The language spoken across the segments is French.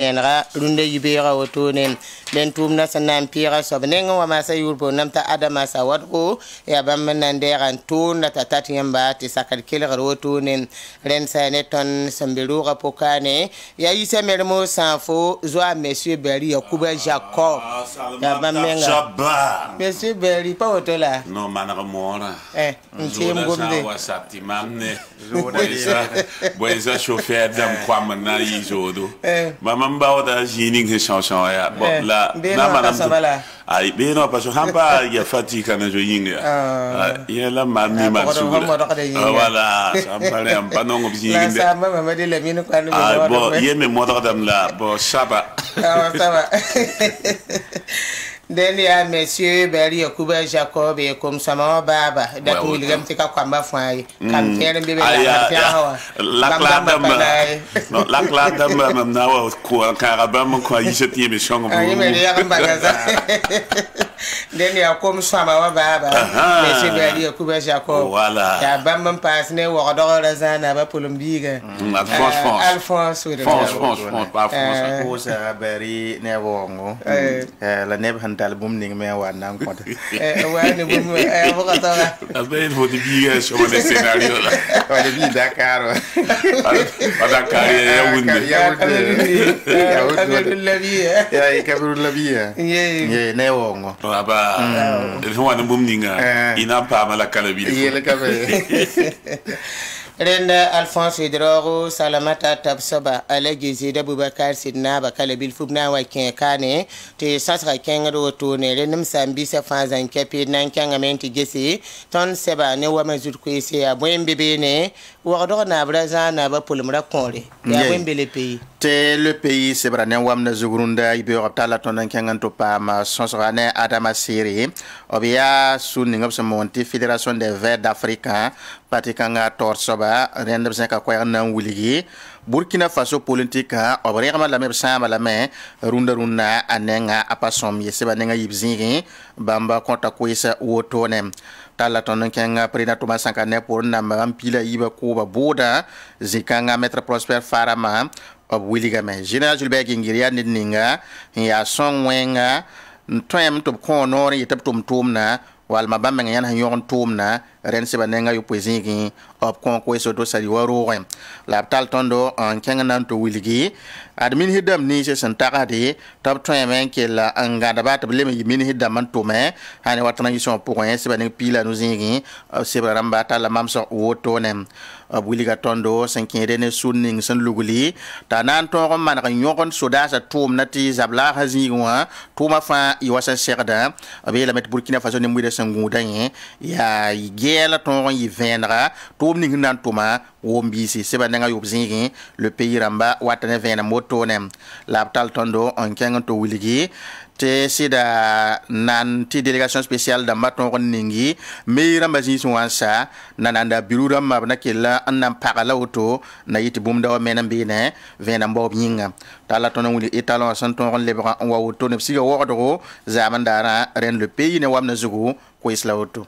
enra runde yibera wotone den tumna sanan pira sobnenga wa masa yurbo namta adama sa wadgo ya bamman nderan to na tatati yamba ti sakal kelgar wotone ren sa neton sambiru rapokane ya yise mermo sanfo zoa monsieur Berry Yakuba Jacob ya bammenga monsieur Berry pa wotola no manara mora ntim gomde wasati mamne boisa chauffeur dam kwamna yizodo mamba wada jining he chanson ya bon la na manam ay be no parce que hamba ya fatika na jo yinga ya la mamni mansura voilà ça parle un pas non obligé ça mama de la mine quoi bon yeme modadam la bon ça va Delia monsieur Berry Yakuba Jacob et comme sama baba da ko ligam tika kwamba fay kam tere bebe la hawa la cladam mam na wa ko karabam ko yiseti me shongo ay me ya bagaza Delia comme sama baba monsieur Berry Yakuba Jacob voilà ya bam pass ne wa do razana ba polombiga Alphonse pas France ko sa Berry ne wongo la neb album ning me wa nan konta wa ne bum bokata aben ho di biga so le scenario la wa de bi Dakar Dakar ya wunde ya kabru labia ye ne wongo aba ho wa ne bum ninga ina pa mala kalabi ye le kabe Renda Alphonse Drogo Salamata Tabsoba Alagi Zida Bubakar Sidna Bakala Bilfubna wa Kane te sasra kengro tourne renum sambi sa fanzan kepi nan kangamenti gesi ton seba ne wa mazur kwese ya bwembe ne wa do na braza na ba pulumra konre ya bwembe le pays te le pays c'est brané wamna zugurunda ibe optala ton nan kanganto pa ma sonsrane Adama Siri obia sunni ngop sa monti fédération des verts d'Africains patikanga torsoba rendem sen ka ko nan wuligi Burkina Faso politika obrema la meb sama la me runda anenga apasom yeseba nenga yibzingi bamba konta ko isa wotonem tala ton kenga prina to masanka ne pour na mampila yiba ko ba boda zikanga maître Prosper Farama ob wiliga me general Julbert Ngiria ninga ya songwenga ntoyam to ko nori yitap tum na wal mabamba yan han yon tumna ren seba nenga yu poesingi op kon ko so do sali waro la tal tondo en kenga nan to wiligi admin hidam ni se santakade top toy men ke la angada bat bleme min hidam man to me hani watana yison pour en seba nen pila no zingi seba ramba tal mam so woto nem wiliga tondo sankede ne sunning san luguli tanan to man kan yon soda sa tum nati zabla haziwa tuma fa iwasa serda be la met Burkina Faso ne muide sangudan ya gela ton yi vendra to ning nan toma wombisi seba nga yobzingi le pays ramba watane vena motonem la tal tondo en kenga to wiligi te sida nan ti délégation spéciale da maton ningi me ramba zi wansa nananda birura mabna kella annam pagala auto na yiti bumda mena bine vena mbob yinga tala tono wuli etalon santon lebra wa auto ne siga wodo zamandara ren le pays ne wamna zugu ko isla auto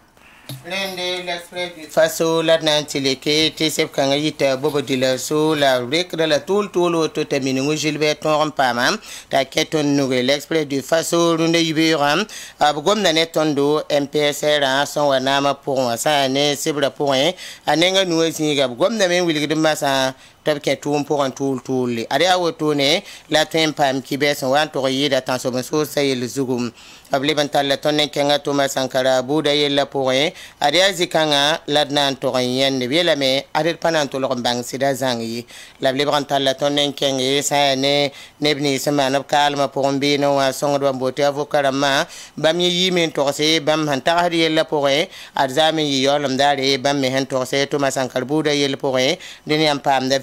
Rende l'express du Faso la nantileke te sep kanga yita bobo dila so la rek de la tout to terminu Gilbert ton pama ta keton noué l'express du Faso runde yubiram abgom na netondo MPSR son wanama pour ça ne sibra pour un anenga noué singa gom na men wilgi de masa tab ke tum pour un tout li ari awotone la tempam ki beson wan to yida attention so sayel zugum able bantal la tonne kenga Thomas Sankara buda yella pour un ari azikanga ladnan to yen ne biela me ari panan to lo bang sida zangi la ble bantal la tonne kenga sa ne nebni semana kalma pour mbi no wa songo mbote avokarama bam yimen to se bam hanta hari yella pour un arzami yolam dare bam me hen to se Thomas Sankara buda yella pour un deni am pam da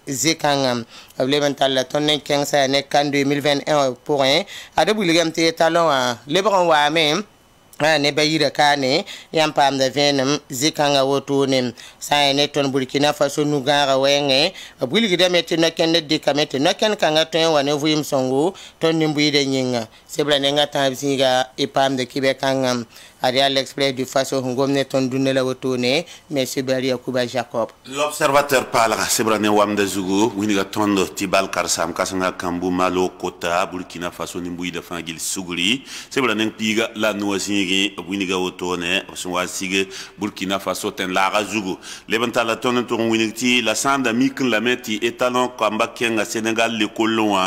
zikangam ableban talla tonne kensa ne kan 2021 pour un adabu ligam te talon lebron wa même ne bayira kane yam pam da venam zikanga woto ne sa ne ton Burkina Faso nu gara wenge abuligi de metti no ken de kamete no ken kanga ton wa ne vuyim songo ton nimbu de nyinga sebra ne ngata bisiga e pam de kibe kangam à l'Express du Faso Ngomne Tondune la Wotone, monsieur Barry Akuba Jacob. L'observateur parlera, Sebrane Wamda Zugu, Winiga Tondo, Tibal Karsam, Kasanga Kambu Malo, Kota, Burkina Faso, Nimbui de Fangil Suguri, Sebrane Piga, la Noisini, Winiga Wotone, Swasige, Burkina Faso, Ten Lara Zugu. Levanta la tonne tour Winiti, la Sanda Mikin la Meti, Etalon, Kamba Kenga, Sénégal, le Colon,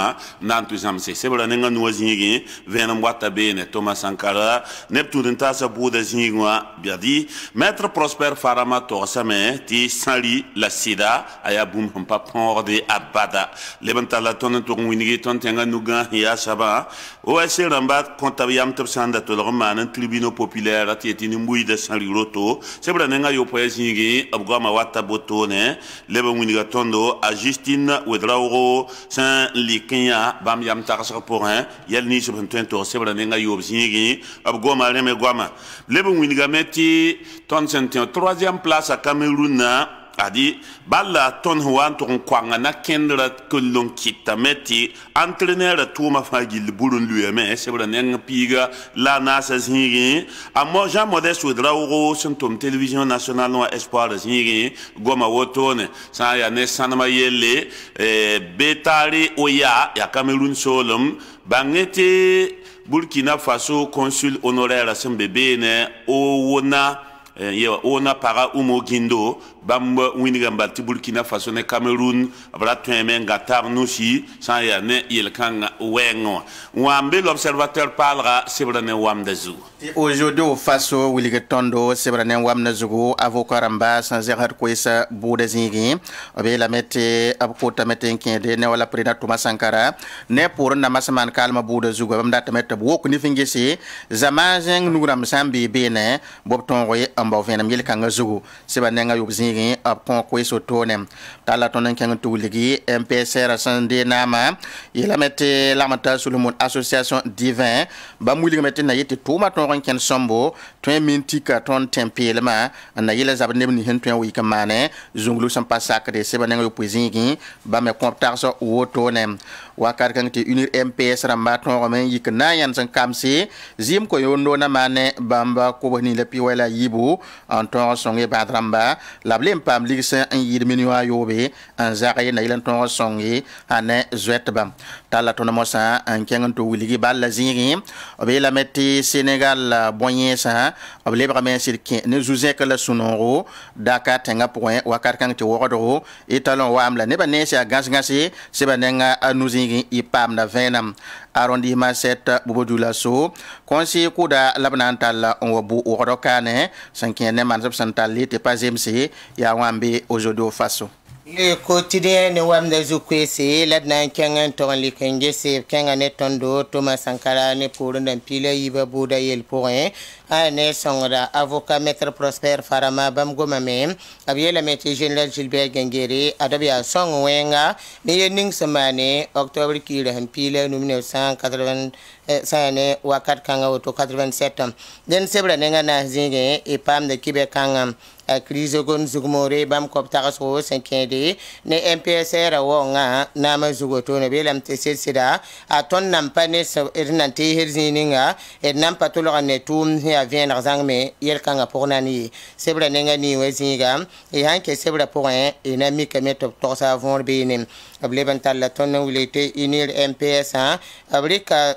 Nantu Zamse, Sebrane Noisini, Venam Watabene, Thomas Sankara, Neptune Tasa Bouda Zingwa, Biadi, Maître Prosper Farama Torsame, Ti Sali, la Sida, Ayaboum Papor de Abada, Levanta la tonne tour Winigi, Tontenga Nuga, Yasaba, OSC Rambat, Contaviam Topsanda, Tolroman, Tribunal Populaire, Tietinimui de Sali Roto, Sebranenga Yopoesingi, Abgama Wata Botone, Leben Winiga Tondo, a Justine, Wedrauro, Saint-Likenya, Bam Yam Tarsa Porin, Yelni Subentento, Sebranenga Yobzingi, Abgoma Reme Guama, Leben Winiga Meti, Ton Sentien, troisième place à Cameroun. A dit, Balla ton huan ton kwangana kendra kulon kita meti, entraîneur tout ma fagil boulon lui mais c'est vrai n'eng piga la nasa zingi, a moi Jean Modeste Ouedraogo sur télévision nationale no espoir zingi, goma wotone, sa ya ne sanama yele, betari oya ya Cameroun solom, bangete Burkina Faso consul honoraire à Sembébene, Owona. On a para umo gindo bamba winigamba ti Burkina Faso ne Cameroun abra tuemen gatar nusi sans ya ne il kanga wengo wambe l'observateur parlera sebrane wamdazu aujourd'hui au Faso Willy Tondo sebrane wamdazu avocat ramba sans zéro kwesa boudazigi obe la mette abkota mette kende ne wala président Thomas Sankara ne pour na masaman kalma boudazzu bamda tamette wok ni fingesi zamajeng nugram sambi bene bob ton roye amba venam yel kanga zugu sebanenga yobzingi ap kon kweso tonem tala tonen kanga tuligi MPSR sande nama yela mette lamata sulumon association divin ba muli mette na yete tuma ton ken sombo to mintika ton tempelema na yela zabne ni hen to wi kamane zunglu sam pasakre sebanenga yobzingi ba me comptar so wotonem wakar kanga te unir MPS ramba ton romen yikna yan san kamse zim ko yondo na mane bamba ko ni le piwela yibu en songe badrambaa la blem pam ligse en yid minua yobe en zaraye na ilan ton songe ane zwetba tala ton mosa en kengan to wiligi balla zingi obe la metti Sénégal boyen sa obe bramen sirkin ne zuze que la sunoro daka tenga point wakar kan te wodo etalon wam la ne ba ne sia gasgasi se ba nenga anuzingi ipam na venam arrondissement 7 Bobodoula so conseiller kuda labnantal on wabu orokane sankene manzab santal te pas MC ya wambe aujourd'hui au Faso. Le quotidien ne wamda zukwese ladna kengan ton likenge se kengan netondo Thomas Sankara ne pour un pile yiba buda yel point ane songra avocat maître Prosper Farama bam gomame abiela maître général Gilbert Gengere adabia song wenga ne ning semane octobre ki le pile 1980 sane wakat kanga auto 87 den sebra nenga na zinge e pam de kibe kanga a crise gon zugmore bam kopta so 5 ne MPSR wonga na ma zugoto ne belam te sida a ton nam pane so ernante herzininga e nam patolo ne tum ya vien arzangme yel kanga pour nani sebra nenga ni wezinga e hanke sebra pour e na mi kemeto to sa von benim ableban tal ton wulete inir MPS abrika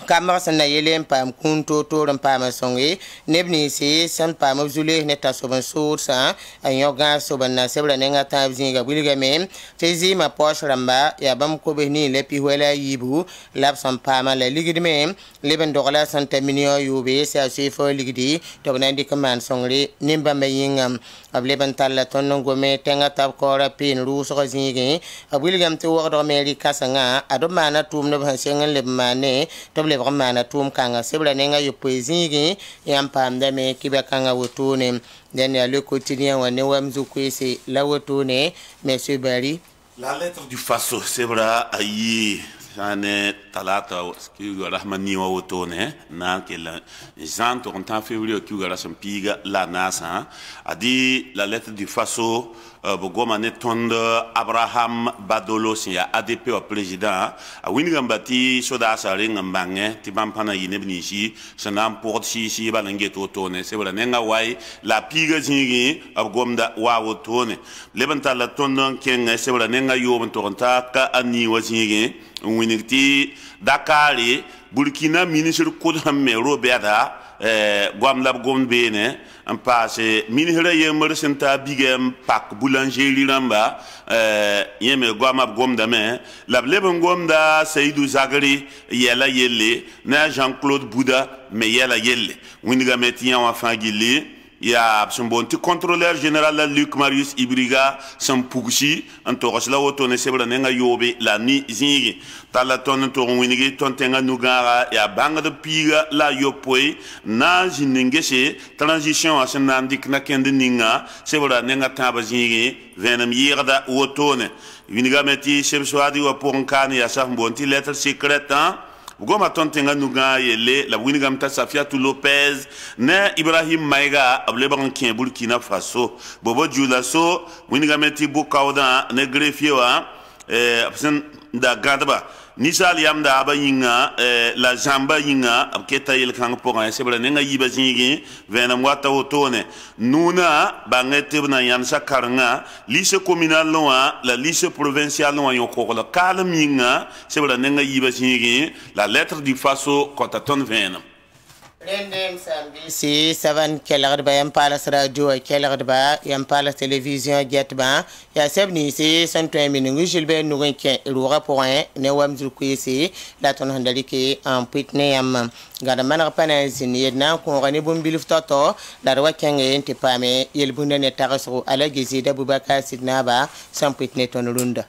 Kamar na yelen pam kunto toram pam songe nebni si san pam zule neta soban soursa ayoga soban na sebra nenga tabzinga bilga mem tezi ma poche ramba ya bam ko be ni lepi wala yibu lab san pam la ligidi mem leben dogala santa minio yube sa sifo ligidi to nandi kaman songre nimba mayingam ableben talla tonno gome tenga tab kora pin ruso zingi abilgam to wado amerika sanga ado mana tum no hansengan le mane to le vraiment tum kanga sebla nenga yo poesingi yam pamda me kiba kanga wotone den ya le quotidien wa ne wamzu kwese la wotone monsieur Bari la lettre du Faso sebra ayi ane talata ki gora mani wa wotone na ke la Jean to en février ki gora son piga la nasa adi la lettre du faso bogoma ne tonde Abraham Badolo ya ADP au président a winigambati soda sare ngambange ti bampana yine bnishi sanam port si balange to tone se wala nenga wai la piga zingi abgomda wa wotone lebanta la tonde kenga se wala nenga yo bontonta ka ani wazingi winigti Dakari Burkina ministre Kodhamme Roberta Guamlab Gombene en passe ministre Yemer Senta Bigem Pak Boulangerie Ramba Yeme Guamab Gomdame la Leben Gomda Seydou Zagari Yela Yelle na Jean-Claude Bouda me Yela Yelle Winigameti en Fangili il y a son bon contrôleur général Luc Marius Ibriga son Pouchi en toros la otone sebra nenga yobe la ni zingi tala ton to winigi ton tenga nugara ya banga de piga la yopoi na jinengese transition asenandik na kende ninga sebra nenga taba zingi venam yirda otone winiga meti sebswadi wa ponkani ya sa bonti lettre secrète Goma tontenga nuga yele la winigam ta Safiatou Lopez ne Ibrahim Maiga ableban kin Burkina Faso bobo julaso winigam ti bukawda ne grefiewa absen da gadaba nisal yamda abayinga la jamba yinga abketa yel kan poga sebra nenga yiba zingi vena mwata otone nuna bangete bna yansa karanga lycée communal loa la lycée provincial loa yoko la kalm yinga sebra nenga yiba zingi la lettre du faso kontaton vena Rendem samedi si savan kelarba yam palas radio kelarba yam palas télévision jetba ya sebni si santo minungu jilbe nugun ke ruga point ne wamzul kuisi la ton handali ke en pitne yam gada manar pana zini na ko ngani bum bilif toto la wa kenge ente pame yel bunde ne tarasu ala gizida bubaka sidnaba sam pitne ton runda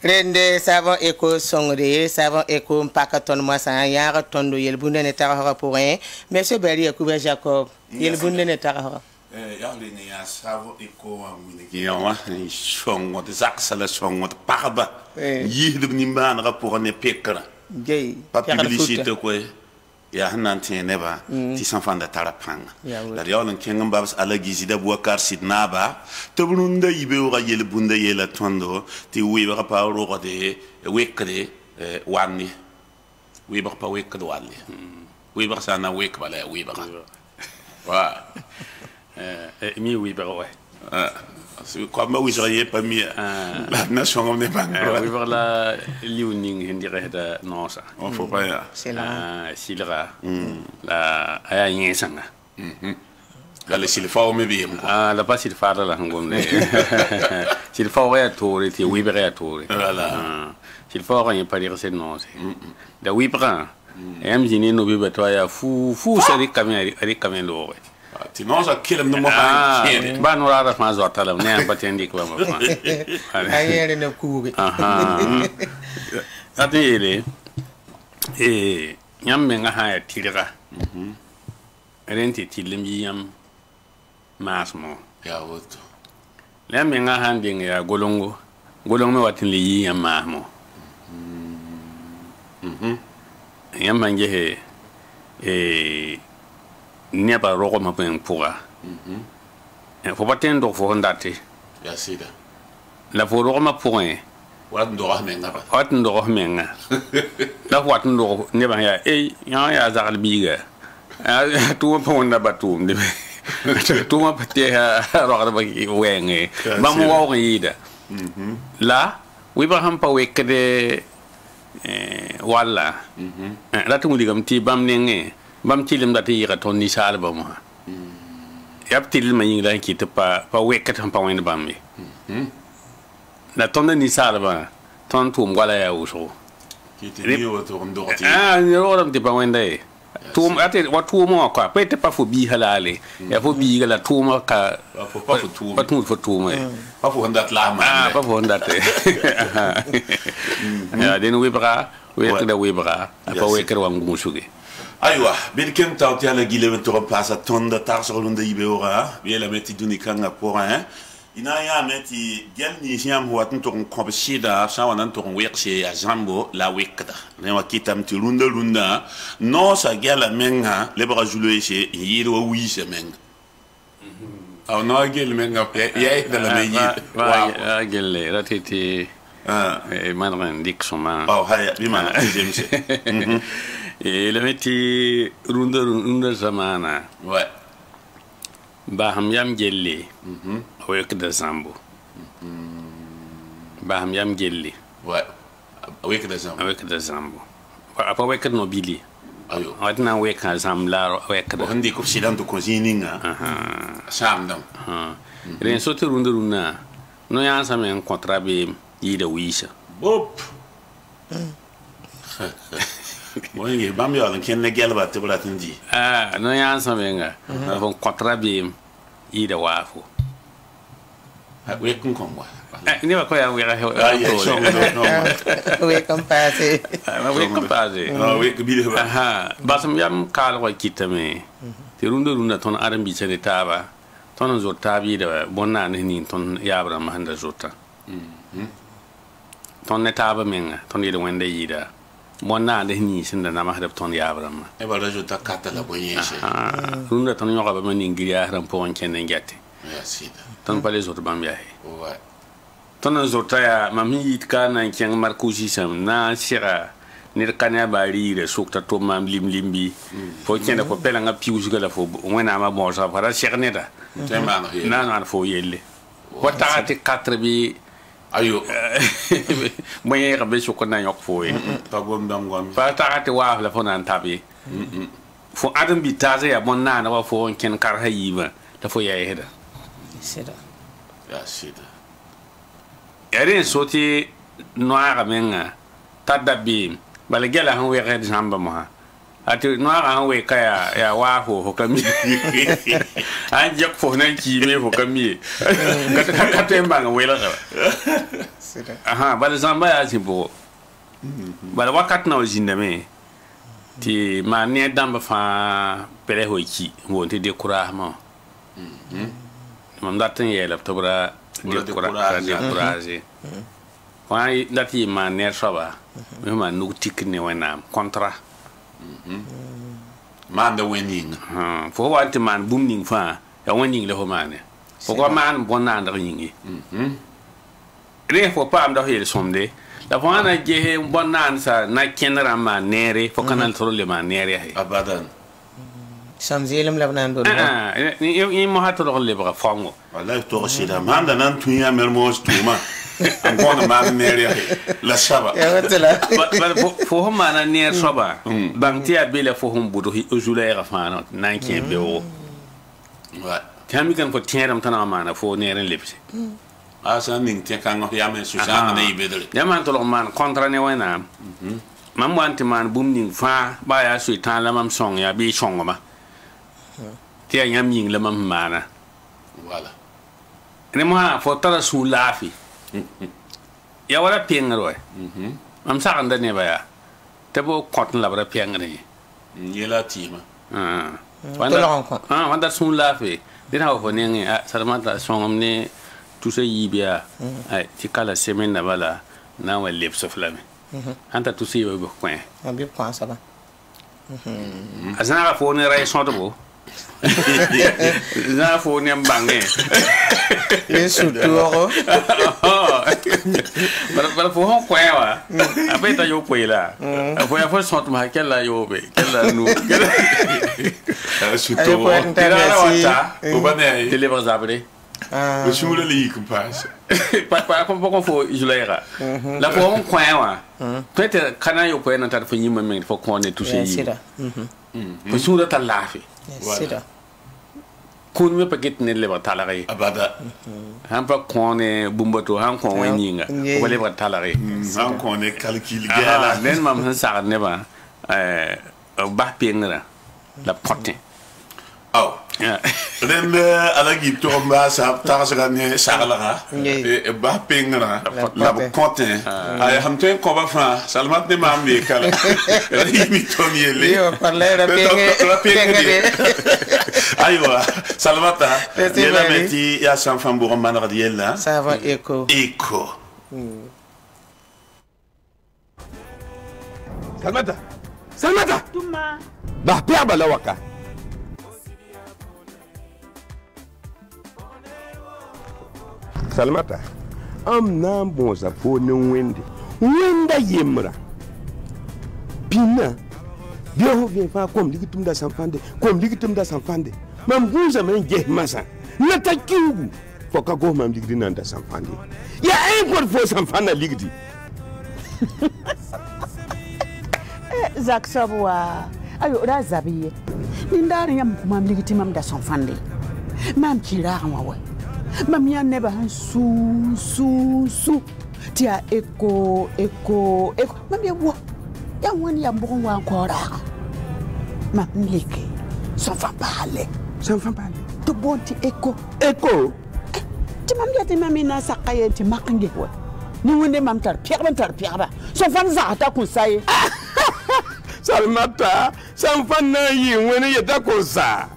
Rende savon éco songre savon éco pakaton moissan yara tondo yel bunde ne tara pour un monsieur Berry Couvé Jacob yel bunde ne tara ya le ne ya savon éco minigi yawa songo de zaksala songo parba yihdu nimba na pour ne pekra gay pas publicité quoi ya hanan teneba ti sanfan da tarapanga la yawlan kengam babs ala gizida buakar sidnaba to bununda yibe wa yel bunda yela tondo ti wiba pa ro de wekre wani wiba pa wekre wali wiba sana wek bala wiba wa mi wiba wa comme vous seriez pas mis la nation on n'est pas oui voilà liuning hindi rehda non ça on faut pas silra la aya yensanga la silfa o mebi la pas silfa la ngomle silfa wa tori ti wiba ya tori voilà silfa wa y pas dire c'est non c'est da wiba em jini no biba to ya fu sari kamen lo ti non sa kilem no mo ha ba no ra ma zo talam ne ba tendi ko ma ayere ne kuubi ati ele nyam me nga ha ya tiriga renti tilim yam masmo ya woto le me nga ha nding ya golongo me watin li yam masmo yam manje ne ba rogo ma pen pura faut pas tendre faut ndate ya sida la faut rogo ma point wat ndo menga ba wat ndo menga la wat ndo ne ba ya ya zagal biga tu po na batum de tu ma pate rogo ba wenge ba mo wa yida la wi ba ham pa wekde wala la tu ligam ti bam nenge bam tilim da ti ga ton ni sal ba mo yap tilim ma yinga ki te pa weket pa wen bam mi la ton ni sal ba ton tum wala ya uso ki te ni o to ndo ti ni ro dam ti pa wen dai tum ate wa tumo ko pe te pa fo bi halale ya fo bi la tumo ka pa fo tumo pa tumo pa fo ndat la ma pa fo ndat ya den wibra da wibra pa weker wa ngumusuge aywa bil ken taw ti ala gile to place tonda tar so lunde ibeora bi la metti duni kanga pour hein ina ya metti gelni siam huatun to ko besida sa wanan to wekse a jambo la wekda ne wa kitam ti lunda no sa gela menga le bra julo se yiro wi se menga aw no gel menga pe ya da la meyi wa gelle ratiti man Dixon man oh haya bi man jemse et le metti runda zamana ouais ba ham yam gelle wek da zambo ba ham yam gelle ouais wek da zambo apa wek no bili ayo adna wek zam la wek da handi ko sidan to ko zininga sam dam ren sote runda no ya samen contrat be yi da wisha bop bon il bam yo ken ne gelba te bla tinji no ya samen nga von contrat be yi da wafo we kun kon wa ni ba ko ya we ga we compase no we bi de aha basam yam kal ko kitame ti runda ton arambi chere taba ton zo tabi da bonna ni ton yabra ma handa zota ton ne taba menga ton yi da wende yida bonna de ni sinda na ma hada ton yabra ma e ba rajo ta kata la bonyeshe runda ton yo ba mani ngiya ran po on ken ngati ya sida ton pale zo bam ya he ouais ton zo ta ya mami yit kana ken markuji sam na sira nir kanya bari re sukta to mam limbi fo ken ko pela nga pius gala fo wona ma bon sa para cherneta temano he na fo yelle wata ati 4 bi ayo moyen ka be ko na yok fo pa gom dam gom pa ta ati wa la fo nan tabi fo adam bi taze ya bon na wa fo ken kar hayiba ta fo yayi heda sida ya sida ere soti noara menga tadabi bala gela han we red jamba ma ati noara han we kaya ya wa ho kami an jak fo nan ki me fo kami ka temba nga wela sida aha bala zamba ya simbo bala wakat na ojinde me ti ma ne damba fa pere ho ki wonte de courage mam datin yela tobra de courage wai lati ma ne soba me ma nu tik ne wana contrat man da winning fo wanti man booming fa ya winning le ho mane fo ko man bonna ndar yingi re fo pam da hel somde la fo ana je bonna sa na kenra ma nere fo kanal toro le ma nere he abadan samzilum labnan do ni mo hatoro le bra fongo wallahi to sida man da nan tunya mermos tuma am gonna man nere la saba ya wetela fo ma na ner soba bang ti abele fo hum budo hi ojulera fa no nan ki be o ouais kami kan fo tieram tan ma na fo nere lepsi asa ning te kan ya me susana na ibedele ya man to man kontra ne wana mam wanti man bum ning fa ba ya su tan la mam song ya bi song ma ti ya ying la mam mana voilà ne mo ha fo tara su lafi ya wala pengro mam sa anda ne ba ya te bo kotn la bra pengre yela tima wanda su lafi dina ho ne salmata song ne tout ça yibia ay ti kala semaine na bala na wa lep so flame anta tout ça yo ko en bi point ça va azana fo ne ray son do na fo ne mbange yesu tuoro bara fo hon kwa wa apeta yo kwela fo ya fo son ma kella yo be kella nu su to o bane tele bazabre o shule li kumpas pa ko fo julera la fo hon kwa wa peut-être kana yo ko na ta fo nyima men fo ko ne tout ce yi fo sura ta lafi sida kun me paket ne le batalare abada han pa ko ne bumbato han ko wenyinga ko le batalare han ko ne calcul gala nen mam han sa ne ba ba pengra la pote oh ren ala gi to ba sa ta sa ne sagala e ba pengana la pote ay ham ten ko ba fa salmat ne ma ambe kala mi to mi ele yo parlera penge aywa salmata yela meti ya san fam bo man radiella ça va écho Salmata Tuma bah père balawaka Salmata am nan bon sa fo ne wenda yemra pina bio vient fa comme ligitum da sanfande mam buza men je masa nata kingu fo ka go mam ligdi nan da sanfande ya encore fo sanfana ligdi Zak sabwa ayo razabiye nindari yam mam ligiti mam da sanfande mam kira wa mam ya neba su tia eko mam ya wo ya woni ya mbon wa kora mam leke sans parler to bonti eko ti mam ya ti mam ina sakaye ti makange wa ni wonde mam tar pierre sans fan za ta ku sai Salmata sanfan na yi wani ya dako sa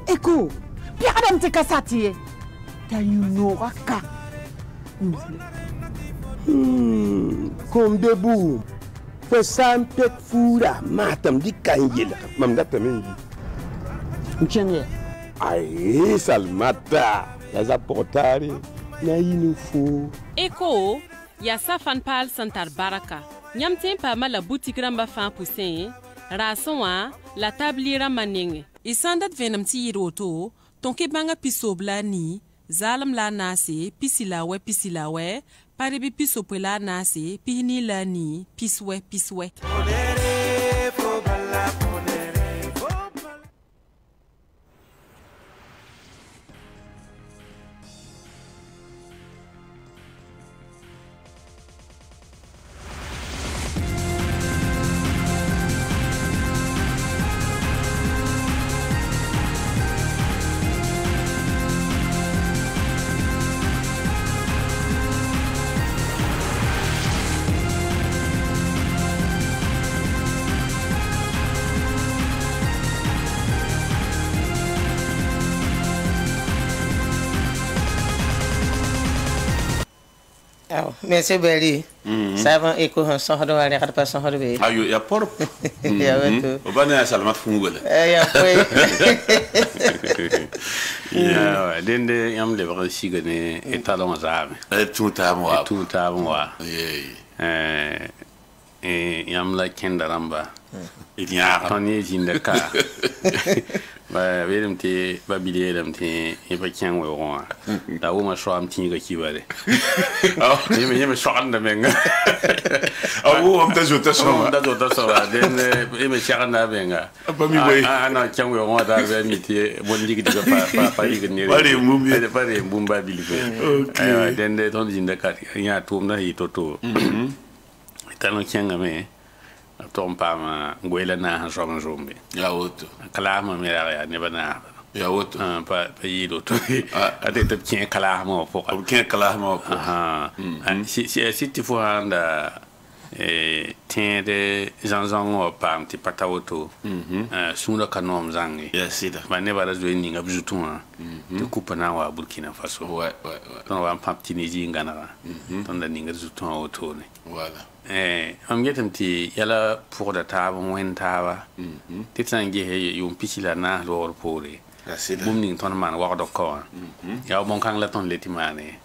eko pierre dam ti kasati ta yunoraka comme debout faut sans pek fura matam di kanjela mam data min nchenge ay Salmata la za portari na yinu fo eko ya safan pal santar baraka nyam tempa mala boutique ramba fan poussin rason la tabliera manenge isandat venam ti yiroto tonke banga pisobla ni zalam la nasi pisila we paribi pisope la nasi pihini la ni piswe Merci Belly. Ça va écho un son de la rade pas son de bé. Ayo ya por. Ya wetu. Obana ya salmat fungula. Ya foi. ya dende yam le ba sigane etalon zabe. Tout à moi. Yam la kenda ramba. Il y a toni jinda ka. Ba velum te ba bilelum te e ba kyan we won da wo ma so am tin ga kibare me so anda menga awu am ta jota so den e me chana benga ba mi boy na kyan we won da ba mi te bon ligi diga pa ligi ne pare mumba bilibe den de ton jinda ka ya tum na hi toto tano kyan me tom pama ngwela na hansom zombe ya woto kalama mera ya ne bana ya woto pa yido to ate te kien kalama po aha si ti fo anda tende zanzang o pam ti patawoto sunda kanom zangi ya sida ba ne bara zo ni ngab jutuma te kupana wa Burkina Faso ton wa pam tiniji ngana ton da ni ngab jutuma oto ne voilà am getem ti yala pour da taba wen taba ti tangi he yum pisila na lor pore bum ning ton man wa do ko ya mon kan la ton letimane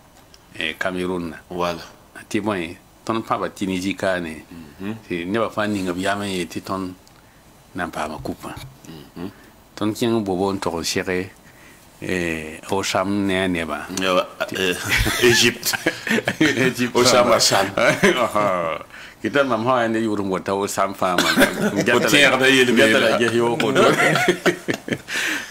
Cameroun voilà ti boy ton paba tiniji kane ti ne ba fani ngab yame ti ton nan pa ma kupa ton kin bobo to chere au Cham ne ba Egypte au Cham kita mam ha ne yuru mo taw sam fama gata la ge yo ko do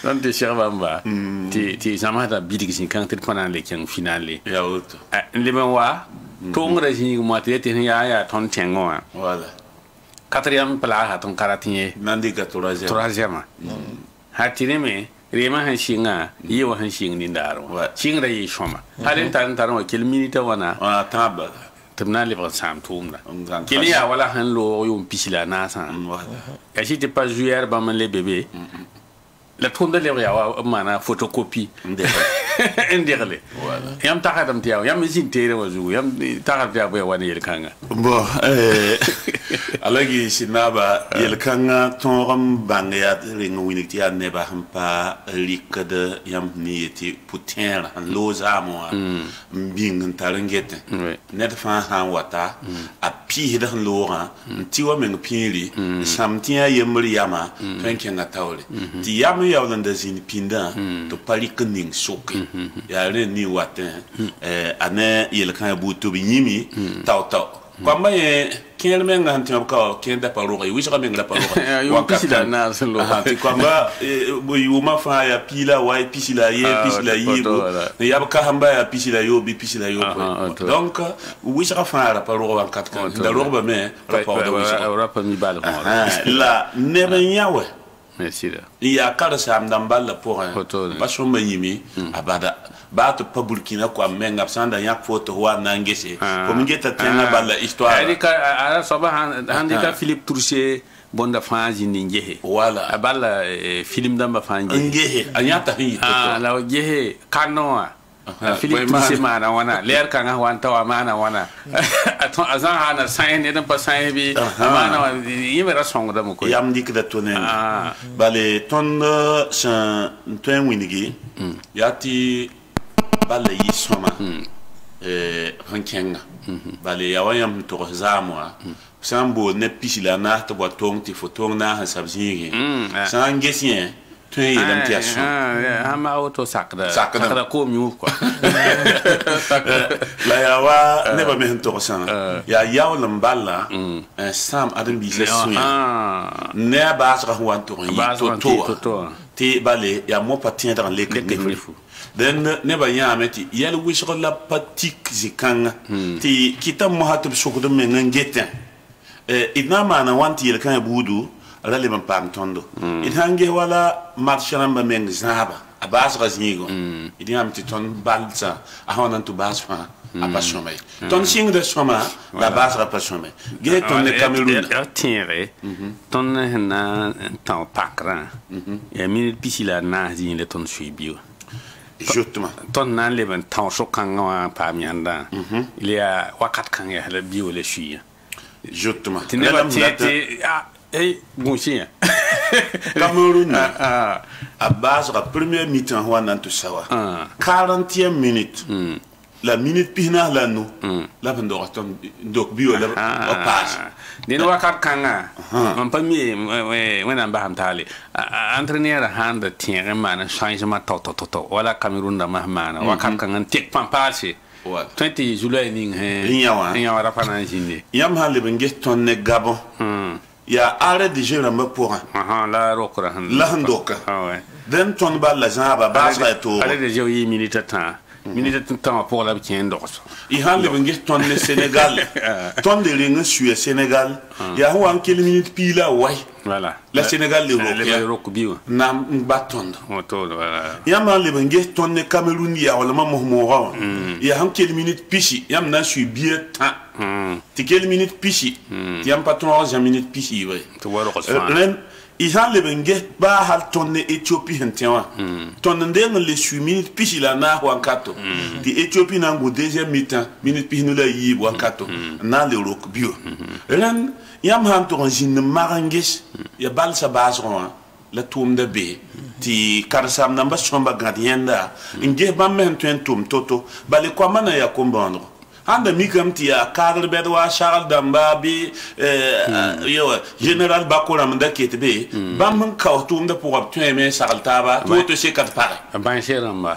don te sherbamba ti samata bidig sin kan te pana le ken finale ya auto le ben wa to ngara sin mo te ya ton tengo voilà quatrième place ton karatinye nandi ga troisième hatine me rema han shinga yewa han shing ni ndaro shingra yi shoma halen tan tan wa kil minita wana taba tumna le ba sam tumna kili ya wala han lo yum pisila na sa ya si te pas jouer ba man le bébé la tumda le ya wa mana photocopie ndirle yam takadam tiaw yam sin tere wazu yam takadam tiaw be wani yel kanga bo alagi sinaba yel kanga tonram bangya ring winiti ya neba hampa likade yam nieti putin loza mo mbing tarangete net fa han wata a pi de lora tiwa men pili samtia yemri yama penkenga tawle ti yam yawlanda zin pinda to palikening soke ya re ni watin ane yel kan butu bi yimi taw kwamba ye kien menga hantin ka kien da paro yi wisha menga da paro wa pisila na solo ti kwamba bo yuma fa ya pila wa pisila ye ya ka hamba ya pisila yo bi pisila yo donc wisha fa ra paro wa katka da roba me rapport de wisha rapa mi bal la nebenyawe merci là il y a kada sam dambal pour pas son yimi abada ba to pa Burkina ko menga sanda yak photo wa nangese ko ngeta tenga balla histoire ali ka ala sabahan handika Philippe Tourché bonda fanji ni ngehe wala aballa film damba fanji ngehe anyata hi to la ngehe kanoa Philippe Tourché mana wana leer kanga wanta wa mana wana aton azan hana sain ne dan pa sain bi mana yimera songa dam ko yam dik da tonen bale ton sa twen winigi yati bala yi soma rankenga bale ya wayam to zamwa sambo ne pisila na to botong ti fotong na hasabzingi san gesien tuen yedam ti aso ha ma auto sakda ko mi quoi la ya wa ne ba me to san ya yawlam balla sam adam bi se suya ne ba sa ko wan to ti bale ya mo patien dans les den ne ba yameti yel wisho la patik zikanga ti kita mo hatub shukudo men ngeten idna mana wanti yel kan budu rale ban pam tondo idhange wala marshamba men zaba abas gaznigo idina mti ton balza ahonan tu basfa apashomay ton sing de soma la base apashomay ge ton ne Cameroun tiere ton na tan pakra ya minute pisila na zin le ton suibio justement ton nan le ben tan shokanga pa mianda il y a wakat kan ya le bio le suia justement tinela tete bon chien Cameroun à base la première mi-temps wana tout sawa 40e minute la minute pina la nous la vendora ton donc bio la passe den wakat kanga on pas mi wena ba hamtali entraîneur hand tien man changement to wala Cameroun da mahmana wakat kanga tek pampasi 20 juillet ning he yawa rapana jinde yam halle bengue ton ne Gabon ya arrêt de jeu ramba pour la rokra la handoka den ton bal la zaba basa to arrêt de jeu yi minute temps pour la tien dorso i halle bengue ton ne Sénégal ton de ring sur Sénégal ya wan quelle minute pila way voilà la Sénégal le rok bio nam batondo moto voilà yam halle bengue ton ne Cameroun ya wala ma mo ya han quelle minute pichi yam na suis bien ti quelle minute pichi yam patron 20 minutes pichi ouais to waro ko ren i halle bengue ba hal tonne Éthiopie hentewa tonne ndeng le suis minute pichi la na wankato ti Éthiopie na go deuxième mi-temps minute pichi no la yi wankato na le rok bio ren yam han to jin maranges ya bal sa bazron la toum de be ti karsam namba somba gadienda nge ba men tum toto bale kwa mana ya kombandro anda mikam ti ya cadre bedwa Charles Damba bi yo général Bakora manda ketbe bam kautum da pour obtenir saltaba to se kat pare abansheramba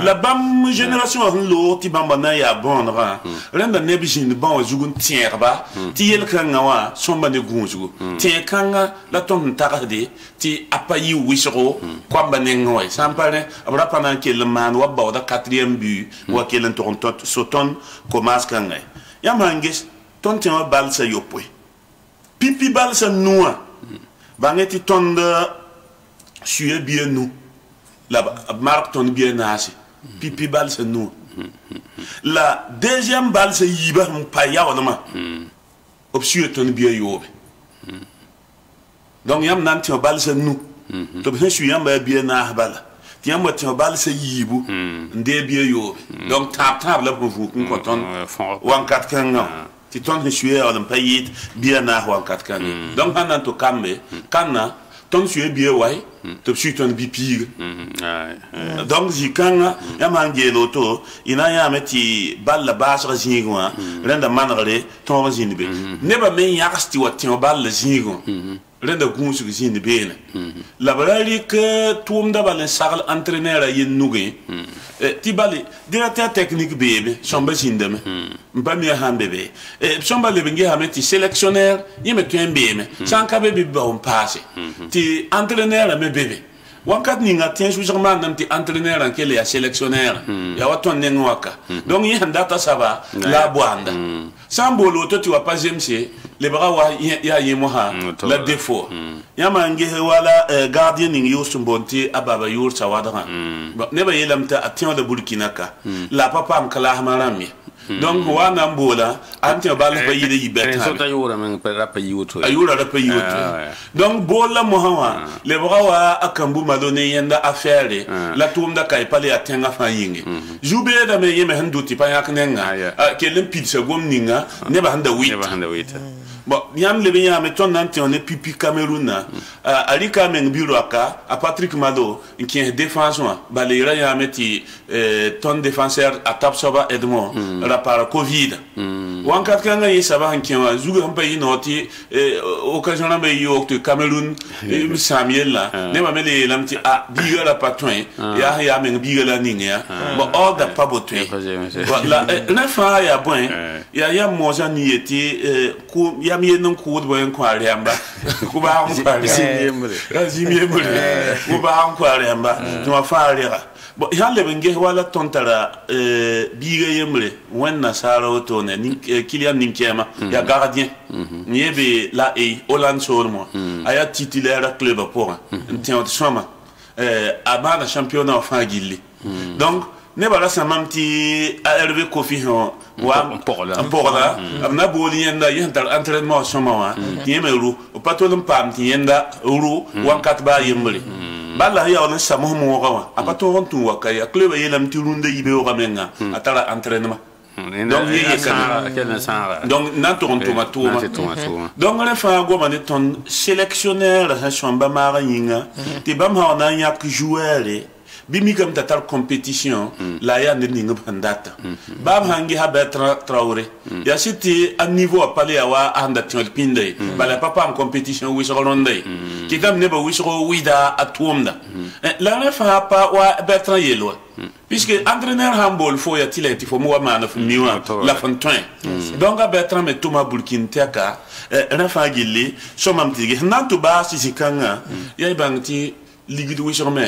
la bam génération lo ti bamba na ya bonra renda nebijin ban zugun tierba ti yel kanga wa somba ne gunjugo ti kanga la ton takade ti apayi wisro kwamba ne ngoy sampane abra pana ke le man wa bawda 4e but wa ke l'entourant soton commence quand ya manges ton tient balsa yopwe pipi balsa noa bangeti ton de suye bien nous la marque ton bien nasi pipi bal c'est nous la deuxième balle c'est yiba pa ya wala option ton bien yobe donc yam nan ti balle c'est nous to bien suye yam bien na bala ti yam ti balle c'est yibu ndé bien yobe donc tap la pour vous qu'on ton wan 4 kan ti ton suye wala pa yit bien na wan 4 kan donc nan to kambe kanna ton suye bien way to suye ton bipig donc jikanga ya mangé loto ina ya meti balla basra jingwa renda manare ton jinbe neba men yakasti wati balla jingo renda gunsu jinbe la balali que tuum da balen sagal entraîneur yen nugi ti bali directeur technique bebe somba jindeme mbami hambebe somba lebenge hameti sélectionneur yeme twembeme sanka bebe ba on passe ti entraîneur me bebe wakat ninga tien sujama nam ti entraîneur en kele ya sélectionneur ya waton nenwaka donc yi ndata saba la boanda sambolo to ti wa pas MC le bras wa ya yemoha la défaut ya mangi wala gardien ning yusumbonti ababa yur sawadra ne ba yelamta atien de Burkina ka la papa am kala marami donc wana mbola anti bal ba yide yibet so ta yura men rapa yuto ayura rapa yuto donc bola mohawa le bras wa akambu malone yenda affaire la tumda kay pale atenga fa yingi jube da me yeme handuti pa yaknenga kelen pizza gomninga ne ba handa wit bon yam le bien mais ton nanti on est pipi Cameroun ali kamen biroaka a Patrick Malo qui est défenseur balera ya meti ton défenseur à Tapsoba Edmond la par Covid wan kat kanga yi saba hanki wa zugo hamba yi noti occasion na be yo to Cameroun Samuel la ne ma mele lamti a biga la patron ya men biga la ninga bon all the pabotwe voilà na fa ya bon ya moza ni eti ku ya mi non ku do en kware amba ku ba on kware zimiembre ku ba on kware amba to fa rera bon ya le benge wala tontara biga yemre wen na sara auto ne Kylian Ninkema ya gardien niebe la e Hollande sur moi aya titulaire club pour tient de soma abana championnat enfin gilli donc ne bala samamti ARV Kofi wa porla amna boli yenda yental entraînement soma wa yemeru o patolum pam ti yenda ru wan katba yemre bala ya on sa mo wa apato on tu wa kay club yelam ti runde yibe o gamenga atara entraînement donc n'entend donc on fait un gros ton sélectionneur chamba maringa ti bam ha na yak joueur bimi comme tatar compétition la ya ne ninga bandata bam hangi ha betra traoré ya cité à niveau à parler à anda tiol pinde bala papa en compétition wi so ronde ki kam ne ba wi so wida atumda la ne fa pas wa betra yelo puisque entraîneur handball faut ya tileti faut moi man of miwa la fontaine donc a betra me tuma Burkina teka na fa gilli so mam tigi nantu ba si kanga ya bangti ligi wi so me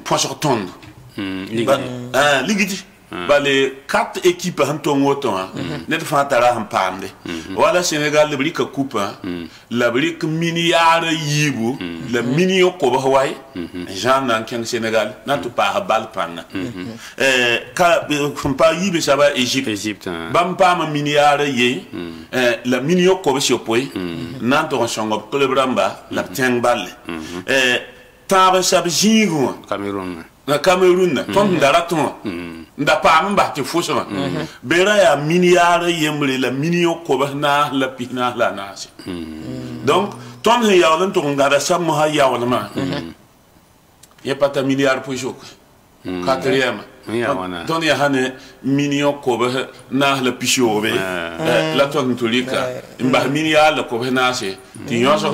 poisson tonde ligidi les 4 équipes en ton autant net fantara en pande voilà Sénégal le brique coupe la brique milliard yibu le minio ko Hawaii Jean nan ken Sénégal n'a tout pas bal pan ka pas yibe ça va Égypte bam pas ma milliard yi la minio ko se poi nan to songo club ramba la teng balle Tare sab jingo Cameroun ton daraton nda pa mba te fosoma bera ya milliard yembre la minio ko na la pina la nasi donc ton ya wala to ngara sam ha ya wala ma ye pata milliard pour jok quatrième ton ya hane minio ko na la pisho be la ton tolika mba milliard ko na se ti yoso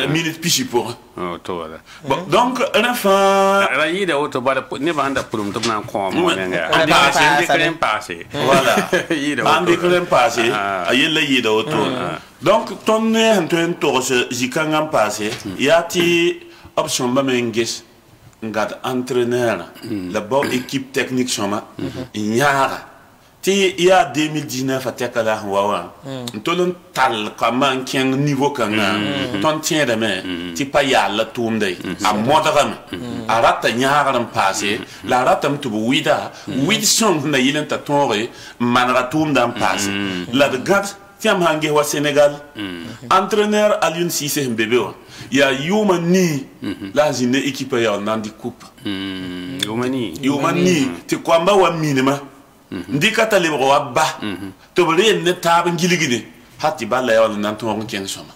minute pichi pour bon donc enfin la yida auto bala ne ba handa purum to na ko mo nga passé voilà andi crème passé ayela yida auto donc ton ne hanten to se jikanga passé yati option ba menges ngad entraîneur la bonne équipe technique chama nyara ti ya 2019 ateka la wawa ntolon tal kama keng niveau kanga ton tien de me ti pa ya la tumde a modram a rata nyaram passé la ratam tu wida wid song na yilen ta tore man ratum dam passé la de gat tiam hange wa Sénégal entraîneur Aliou Cissé mbebe wa ya yuma ni la zine équipe ya nandi coupe yuma ni ti kwamba wa minima ndikata le wa ba to bele ne tab ngiligini hati ba la yon nan to ngen soma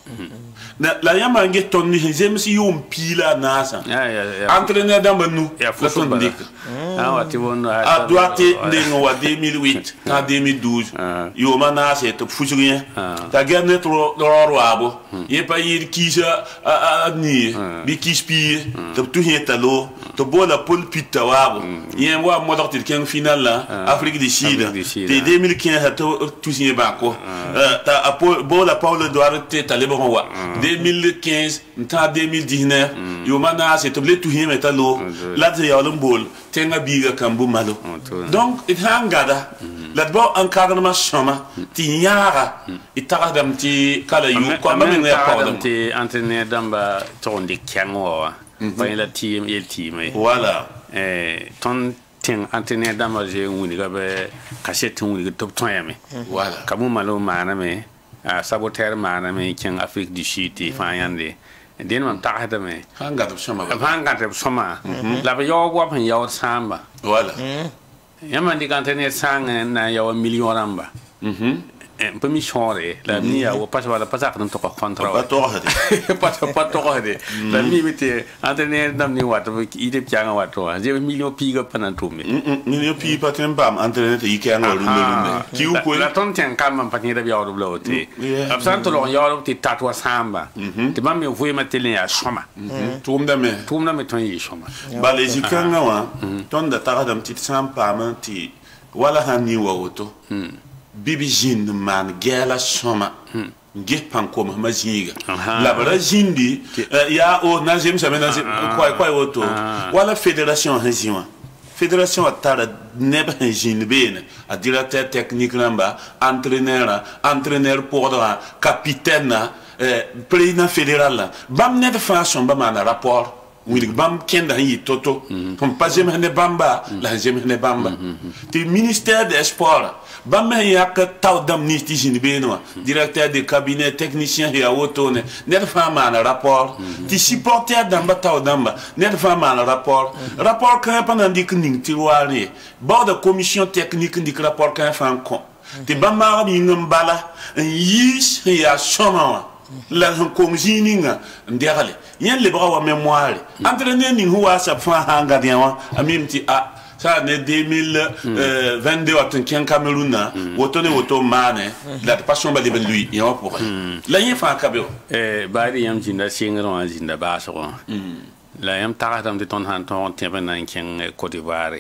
la yama nge ton ni jem si yum pila nasa entraîneur d'ambanu la ton dik wati won a doité ndingo wa 2008 en 2012 yoma nasa to fujurien ta gerne tro abo ye pa yir kisa ni bi kispi to tu hetalo to bola pol pita wabo yen wa modortil ken final la Afrique du Sud de 2015 to tu signé banco ta bola Paulo Duarte talebon wa 2015 en 2019 yomana c'est obligé tout hier metalo là de yalom bol tenga biga kambu malo donc it hangada la bo encadrement chama ti nyara itara dam ti kala yu ko ma men ya pardon ti entraîneur damba tondi kengo ba la team el team voilà ton ten entraîneur damba je wuni ga be cassette wuni top ton yame voilà kamu malo mana me saboteur mana me ken Afrique du Sud fa yande den man taxata me hanga to soma la ba yo wa pan yo samba voilà yama di entraîneur sang na yo million ramba un peu michoré la mia ou pas voilà pas ça que to contrat pas to hade la mi mete entraîneur dam ni wat ide pianga wato je million piga panantume million pi patem bam entraîneur te ikanga lunde ki u ko la ton tien kam patni da biaw do te absent lo yo te tatwa samba te mam me voye matele ya shoma tumda me ton yi shoma ba les ikanga wa ton da taradam tit samba manti wala hani wa auto bibi jin man gela soma nge panko ma jinga la bala jindi ya o na jem sa mena kwai auto wala fédération haziwa fédération atara neba jin bene a directeur technique namba entraîneur podra capitaine président fédéral bam net façon ba man rapport wilig bam kenda yi toto pom pas jem ne bamba la jem ne bamba ti ministère des sports bam ya ka taw dam ni ti jin beno directeur de cabinet technicien ya wotone net fa man rapport ti supporter damba taw damba net fa man rapport kan pendant dik ning ti wari bord de commission technique dik rapport kan fa kon ti bam ma bi ngambala yis ya choma la comme jininga ndegale yen le bra wa mémoire entraîneur ni huwa sa fa hanga dia wa amimti a ça ne 2022 watin ken Cameroun na woto mane la passion ba de lui ya pour la yen fa kabeo bari yam jinda singro an jinda ba so la yam taratam de ton han ton tiens nan ken Côte d'Ivoire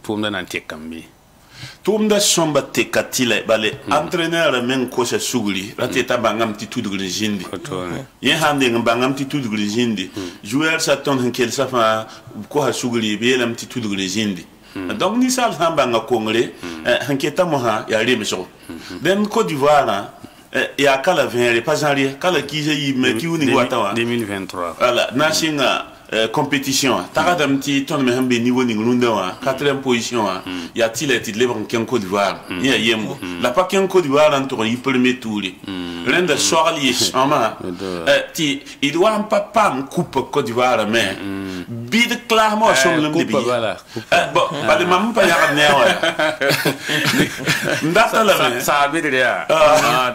pour nan tekambi tumda somba te katile bale entraîneur men ko sa sugli rateta bangam ti tudugli jindi yen hande bangam ti tudugli jindi joueur sa ton kel sa fa ko ha sugli be lam ti tudugli jindi donc ni sal hamba nga kongre hanketa mo ha ya reme so den Côte d'Ivoire ya kala venre pas janvier kala ki je yi me ki uni wata 2023 voilà nasinga compétition taradam ti ton me hambe niveau ni ngunda wa 4e position ya tileti lebre ken Côte d'Ivoire ya yembo la pa ken Côte d'Ivoire en yi premier tour renda sorli chama ti il doit pas pam coupe Côte d'Ivoire mais bid clairement son le de voilà bon pas de mam pa ya ne wa ndata la ça be de ya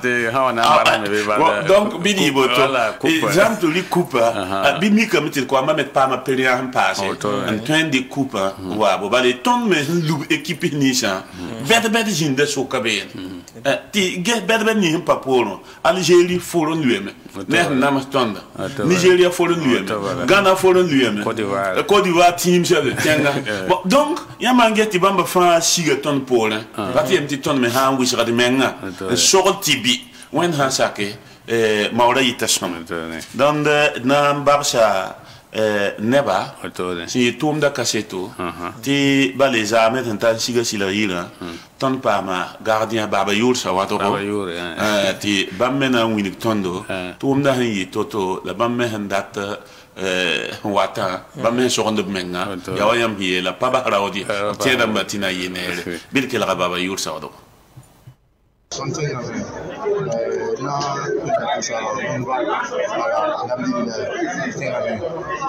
te hawana bara me ba donc bidi boto exemple li coupe bi mi comme ti quoi pas ma période en passé en train de coupe wa bo balé ton me lou équipe ni ça bet jinde so kabe ti get bet ni pa polo Algérie foron lueme ne na ma tonda Nigeria foron lueme Ghana foron lueme Côte d'Ivoire team j'avais bon donc ya mangeti bamba fa siga ton polo pati mti ton me ha wis rad menga so tibi wen ha sake maura ita som dan na babsa neba si tum da kaseto ti baleza met tan siga silahira ton pa ma gardien baba yur sa wato ti bammena winik tondo tum da hi toto la bamme handat wata bamme sogonde menga ya wayam hi la pa ba rawdi tiena batina yene bil ke la baba yur sa wato something na sa alhamdulillah tenga ben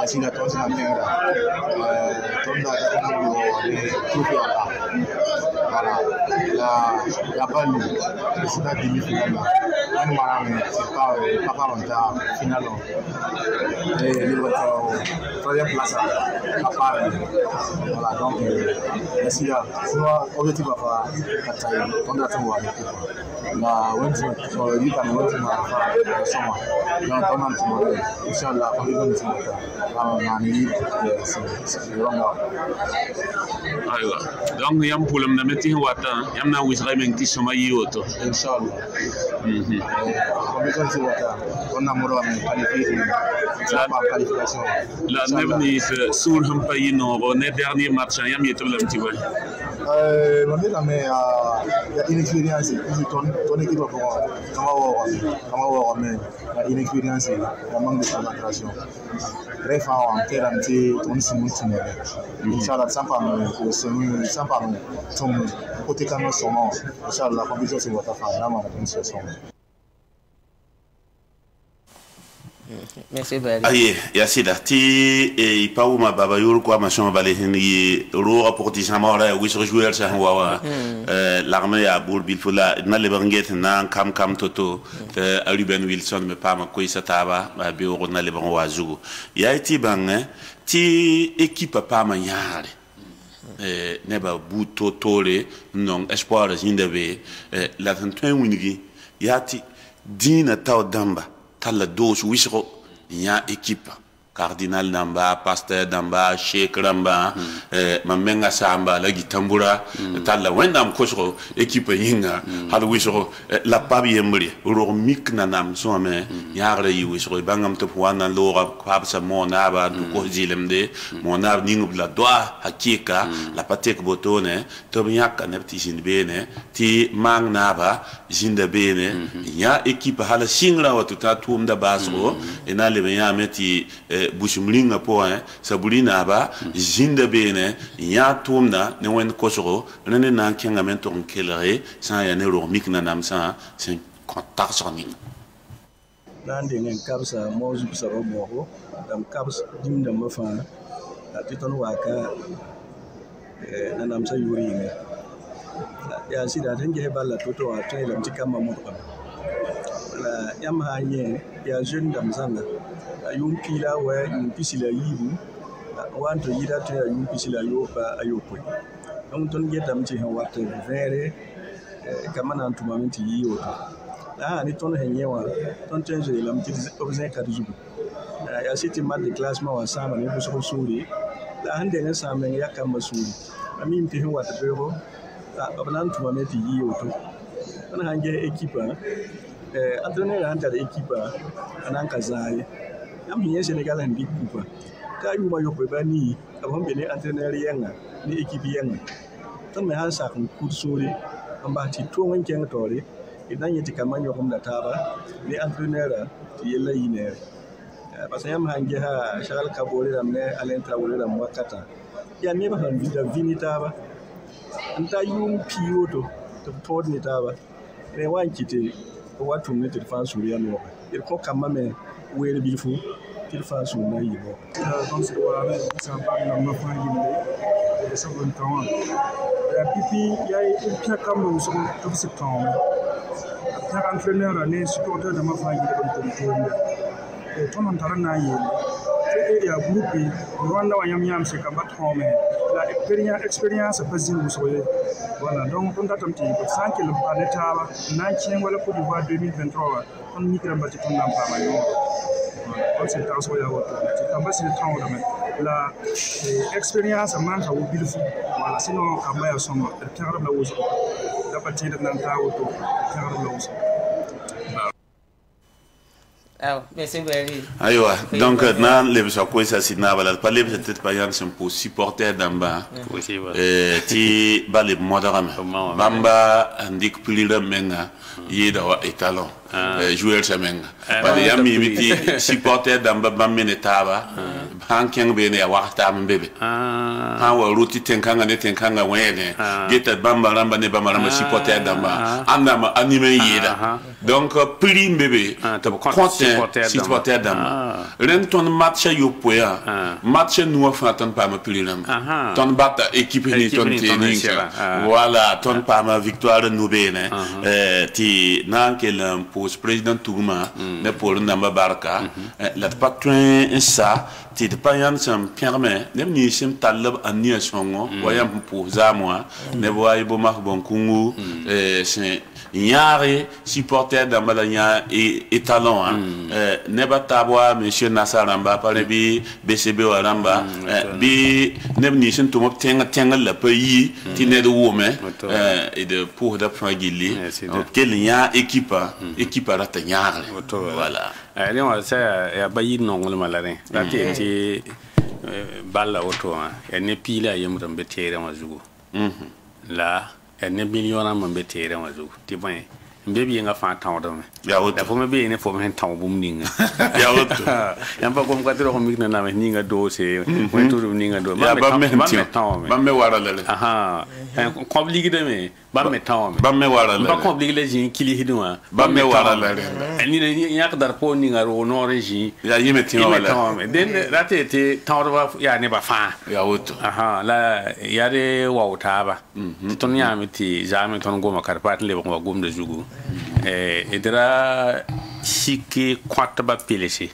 asina to sa tenga tonda la balle c'est la demi-finale on m'a c'est pas papa monta finalo et il va troisième place à Paris voilà donc merci là soit objectif à faire tonda to wa la went you can went to summer donc pendant tomorrow inshallah on va dire c'est vraiment aywa donc yam poulam na meti wata yam na wisray men ti soma yoto inshallah on va dire wata on a moro men qualification la nevni sur hum pays no on est dernier match yam yetum lam ti wa mais inexpérience ton équipe comment mais inexpérience la manque de concentration bref en termes de ton simultané inchallah sans pas ton côté canon sommet inchallah la compétition c'est votre affaire vraiment la situation. Merci Bali. Aye, yasida ti e pauma baba yur kwa machon balé ni ro rapporti samara wis joueur sa wa l'armée à Bourbil Fula na le banget na kam toto Ruben Wilson me pa ma ko isataba ba bi ro na le ban wazu ya ti bang ti équipe pa ma yare ne ba buto tole non espoir zindebe la tantoin winigi ya ti dina taw damba tala dos wisro ya équipe cardinal namba pasteur namba cheikh namba mamenga samba la gitambura tala wendam kosro équipe yinga hal wisro la pabi yemri ro mik nanam so me yaare yi wisro bangam to wana lora kwabsa mona ba ko zilemde mona ningu la doa hakika la patek botone to nyaka nepti sinbene ti mang naba zinda bene ya équipe hala singra watuta tumda basro ena le ya meti bushumlinga po sabulina ba zinda bene ya tumda ne wen kosoro ne na kenga mento kelere sa ya ne ro mikna namsa c'est contact soni nande ngen kabsa mozu bisaro moko dam kabs dimda mafa titon waka na namsa yuri ne ya sida tange balla toto wa tele mtika mamuka la yam hanye ya jeune dam zanga yum pila wa yum pisila yibu wanto yida to yum pisila yoba ayopo donc ton geta mti han watte vere kama na ntuma mti yiyo ni ton henyewa ton tenje la mti obzen kaduzubu ya siti mat de classement wa sama ne buso suri la hande ne sama ya kama suri ami mti han watte bero abnan tuma mti yiyo to on hange équipe entraîneur anta équipe anan kazai am hiye Sénégal en big coupe ka yuma yoppe bani abon bene entraîneur yenga ni équipe yenga ton me han sa kun kursori amba ti to wanke ngtore idan yati kaman yo kuma taba ni entraîneur ti yella yine parce que yam hange ha shagal kabore ramne alen trawole ram wakata ya ne ba han vida vinitaba anta yum piyoto to todni taba ne wankite watu ne te fa suriya no il ko kamame wele bilfu til fa su na yibo donc c'est wala ça pas na ma fa yimbe ça bon temps la pipi ya il pia comme so tout septembre ta entraîneur ne supporter de ma fa yimbe don to to man tarana yi c'est ya groupe rwanda wa yam se ka batome la expérience pas zin musoye voilà donc on datam ti ko 100 km par l'état na chien wala Côte d'Ivoire 2023 on mikra mbati ton nam pa ma yo on se taso ya wato ti kamba si temps de la expérience man ta wobil fu voilà sinon kamba ya soma terre la wuso da pati da nan ta wato terre la wuso Ah, merci Barry. Aywa, donc na le so ko sa sina bala pas le peut-être pas yan pour supporter d'amba. Ti bale moderne. Bamba andik pulira menga yeda wa etalon. Joueur semenga. Bale yami miti supporter d'amba bamene taba. Hankeng bene ya wakta mbebe. Ha wa ruti tenkanga ne tenkanga wene. Geta bamba ramba ne bamba ramba supporter d'amba. Andama anime yeda. Donc puli mbebe. Supporter d'amba. Ren ton match yo poya. Match nous fa ton pas ma pulirem. Ton bata équipe ni ton training. Voilà, ton pas ma victoire nous bene. Ti nan que l'impose président Touma mais pour namba barka la pas train ça ti de pas yan sam permet nem ni sim talab ania songo wayam pour za moi ne voyez bo mak bon kungu c'est Nyari supporter d'Ambalanya et talent ne ba tabwa monsieur Nassaramba par bi BCB Waramba bi ne ni sin to mop tenga la pays ti ne de wome et de pour de fragili quel lien équipe rata nyari voilà ali on ça ya bayi non le malare la ti balla auto e ne pila yem rambe tere ma zugo la ne million am be tere ma zugo ti ban mbebe nga fa taw do ya woto da fo mbe ne fo men taw bum ninga ya woto yam pa kom katro ko mikna na me ninga do se mo to do ninga do ba me taw ba me wara lele aha ko ligi de me ba me taw me ba me wara lele ba ko ligi le jin kili hidwa ba me wara lele ni ne yak dar po ninga ro no reji ya yime tin wala den rate te taw ba ya ne ba fa ya woto aha la ya de wauta ba ton ya mi ti jame ton go makarpat le ko gom de jugu edra chiki kwata ba pilesi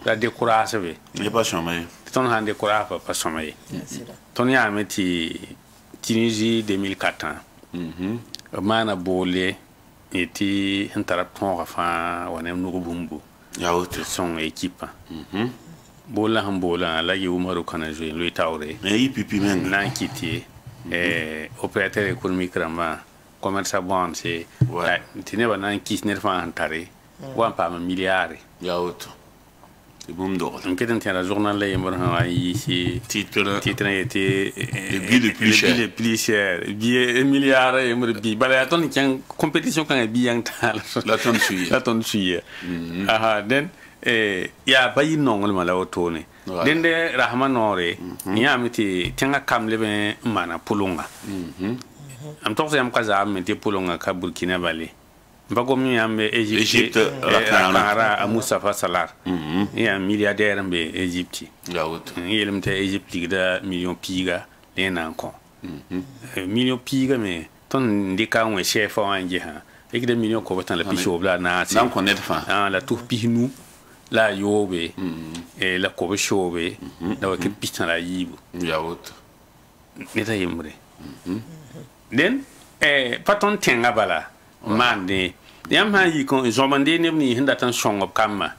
la décourage be il pas chômé ton han décourage pas chômé ton ya meti Tunisie 2004 mana bolé eti hantara ton fa wonem no bumbu ya woto son équipe bola hambola la yumaru kana jouer lui tauré et pipi men nan kiti opérateur économique rama commerce bon c'est tine ba nan kis ne fa antare wan pa milliard ya auto c'est bon do on peut entendre la journal là yemor ha ici titre était le plus cher billet milliard yemor bi bala ton ken compétition kan bi yang tal la ton suye aha den ya bayi nongol mala auto ne den de rahman nore ya miti tenga kam lebe mana pulunga am tok yam kaza am te pulonga ka Burkina Faso mbago mi am Egypte ra Mustafa Salar ya milliardaire mbe Egypte ya woto yelim te Egypte ligda million piga lena ko million piga me ton ndika on chef anje ha ligda million ko batan la picho bla na nan ko net fa la tour pihnu la yobe et la ko shobe la ke pitan la yibu ya woto neta yemre den paton tenga bala mande yam ha yi ko zomande ne ni hinda tan shongop kamma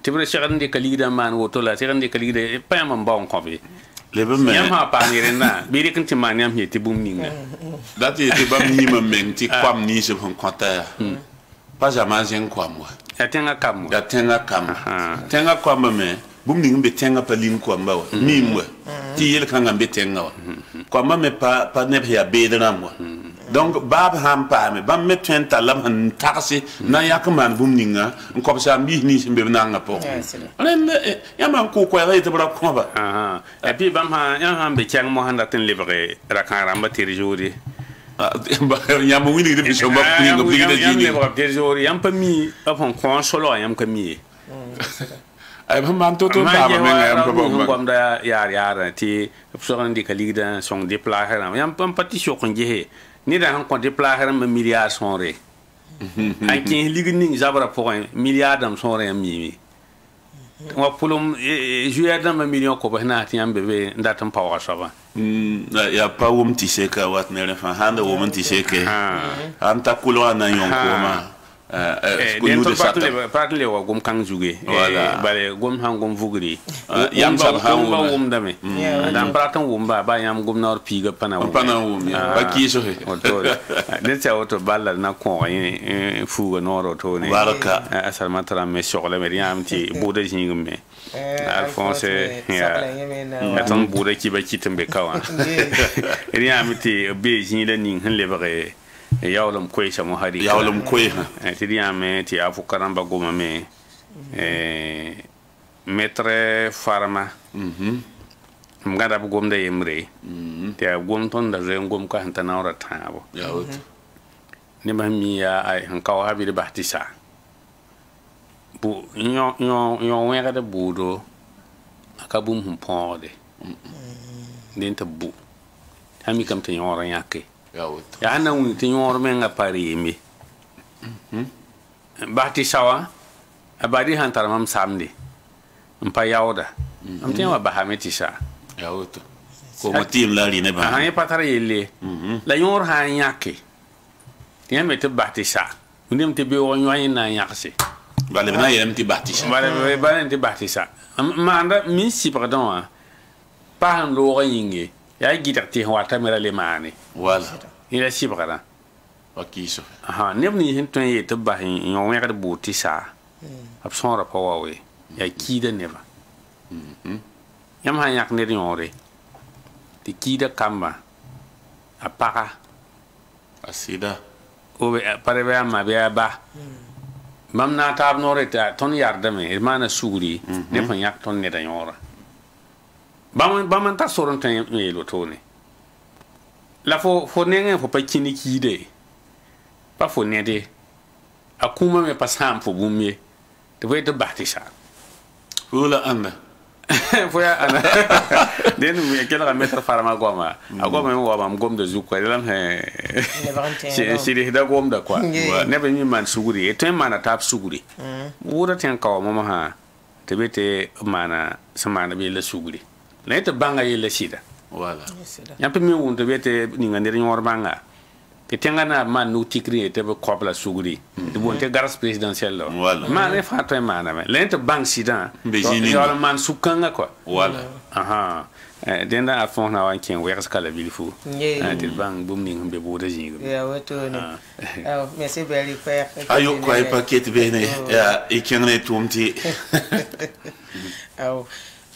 tibre chagande kalida man woto la chagande kalida pa yam mbon ko be le be me yam ha pa ni rena bi ri kinti man yam heti bum ninga dati te bam ni ma menti kwam ni se hon konta pas jamais jen kwam wa ya tenga kam tenga kwam me bum ni mbe tenga palin kwam ba wa mimwe ti yel kan mbe tenga wa kwam me pa ne ya bedra mo donc bab ham pa me bam me twenta lam han taxi na yakman bum ninga ko sa mbi ni mbe nanga po ren ya man ko ko ya te bra ko ba et puis bam ha ya ham be chang mo handa ten libre rakara mba terjori ya mo wini de biso ba ku ngo bi de jini ya mo terjori yam pa mi afon ko solo yam ka mi ay ba man to ba me ngam ko ba ngam da yar ti so kan di kalida son déplacer yam pam pati so kon je ni da han ko déplacer ma milliard son re ay kin ligni zabra point milliard am son re mi wa pulum jouer dans ma million ko ba na ti am bebe ndatam pa wa saba ya pa wum ti se ka wat ne fa handa wum ti se ke anta kulo na yon ko ma dentro parle wa gom kan juge bale gom han gom vugri yam sam ha wum dame dan pratan wum ba yam gom nor piga pana wum ba kiso he den sa auto balla na ko fuga noro to ne baraka asal matra me shogla me yam ti boda jingme Alphonse ya ton boda ki ba kitembe kawa yam ti be jinle ning han lebare yawlum koy sa mo hari yawlum koy ti diame ti afu karamba goma me metre farma ngada bu gom da yemre ti gom ton da ren gom ka hanta nawra tabo yawut ni ma mi ya ay han ka wa bi de bahtisa bu yo wega de budo akabum hum pode den ta bu hami kam te yora yake ya na un ti yor men nga pari mi bahti sawa abadi hantar mam samdi mpa yawda am tin wa bahameti sa yawto ko motim la ri ne ba ha ya patara yelle la yor ha yake tiya mete bahti sa unem te be won yoyin na yakse bale na yem ti bahti sa bale ti bahti sa ma anda min si pardon pa han lo yinge ya gitarti wata mera le mani wala ila sibara wakiso aha nebni hin ton ye to ba hin yo wer de buti sa absora pawawe ya kida neba yam han yak ne yore ti kida kamba apaka asida obe pare ba ma be ba mam na tab nore ta ton yarda me mana suguri ne fan yak ton ne da yora baman ta soron tan ye lo tone la fo nenge fo pa kini kide pa fo nede akuma me pasam fo bumye te voy de batisa hula anda fo ya ana den mi kela mettre farama goma agoma me wa bam gom de zuko lam he si da gom da quoi ne be mi man suguri et man tap suguri wura ten ka mo ha te bete mana samana be la suguri ne te banga yele sida wala yam pe mi wonde bete ni ngande nyor banga te tengana man no tikri te be kobla suguri de bonte garas presidentiel lo ma ne fa to mana me le te bang sida yo man sukanga quoi wala aha denda a fon na wan ken wers kala bilfu te bang bum ni be boda jingu ya wato ne merci very fair ayo ko ay paquet bene ya ikene tumti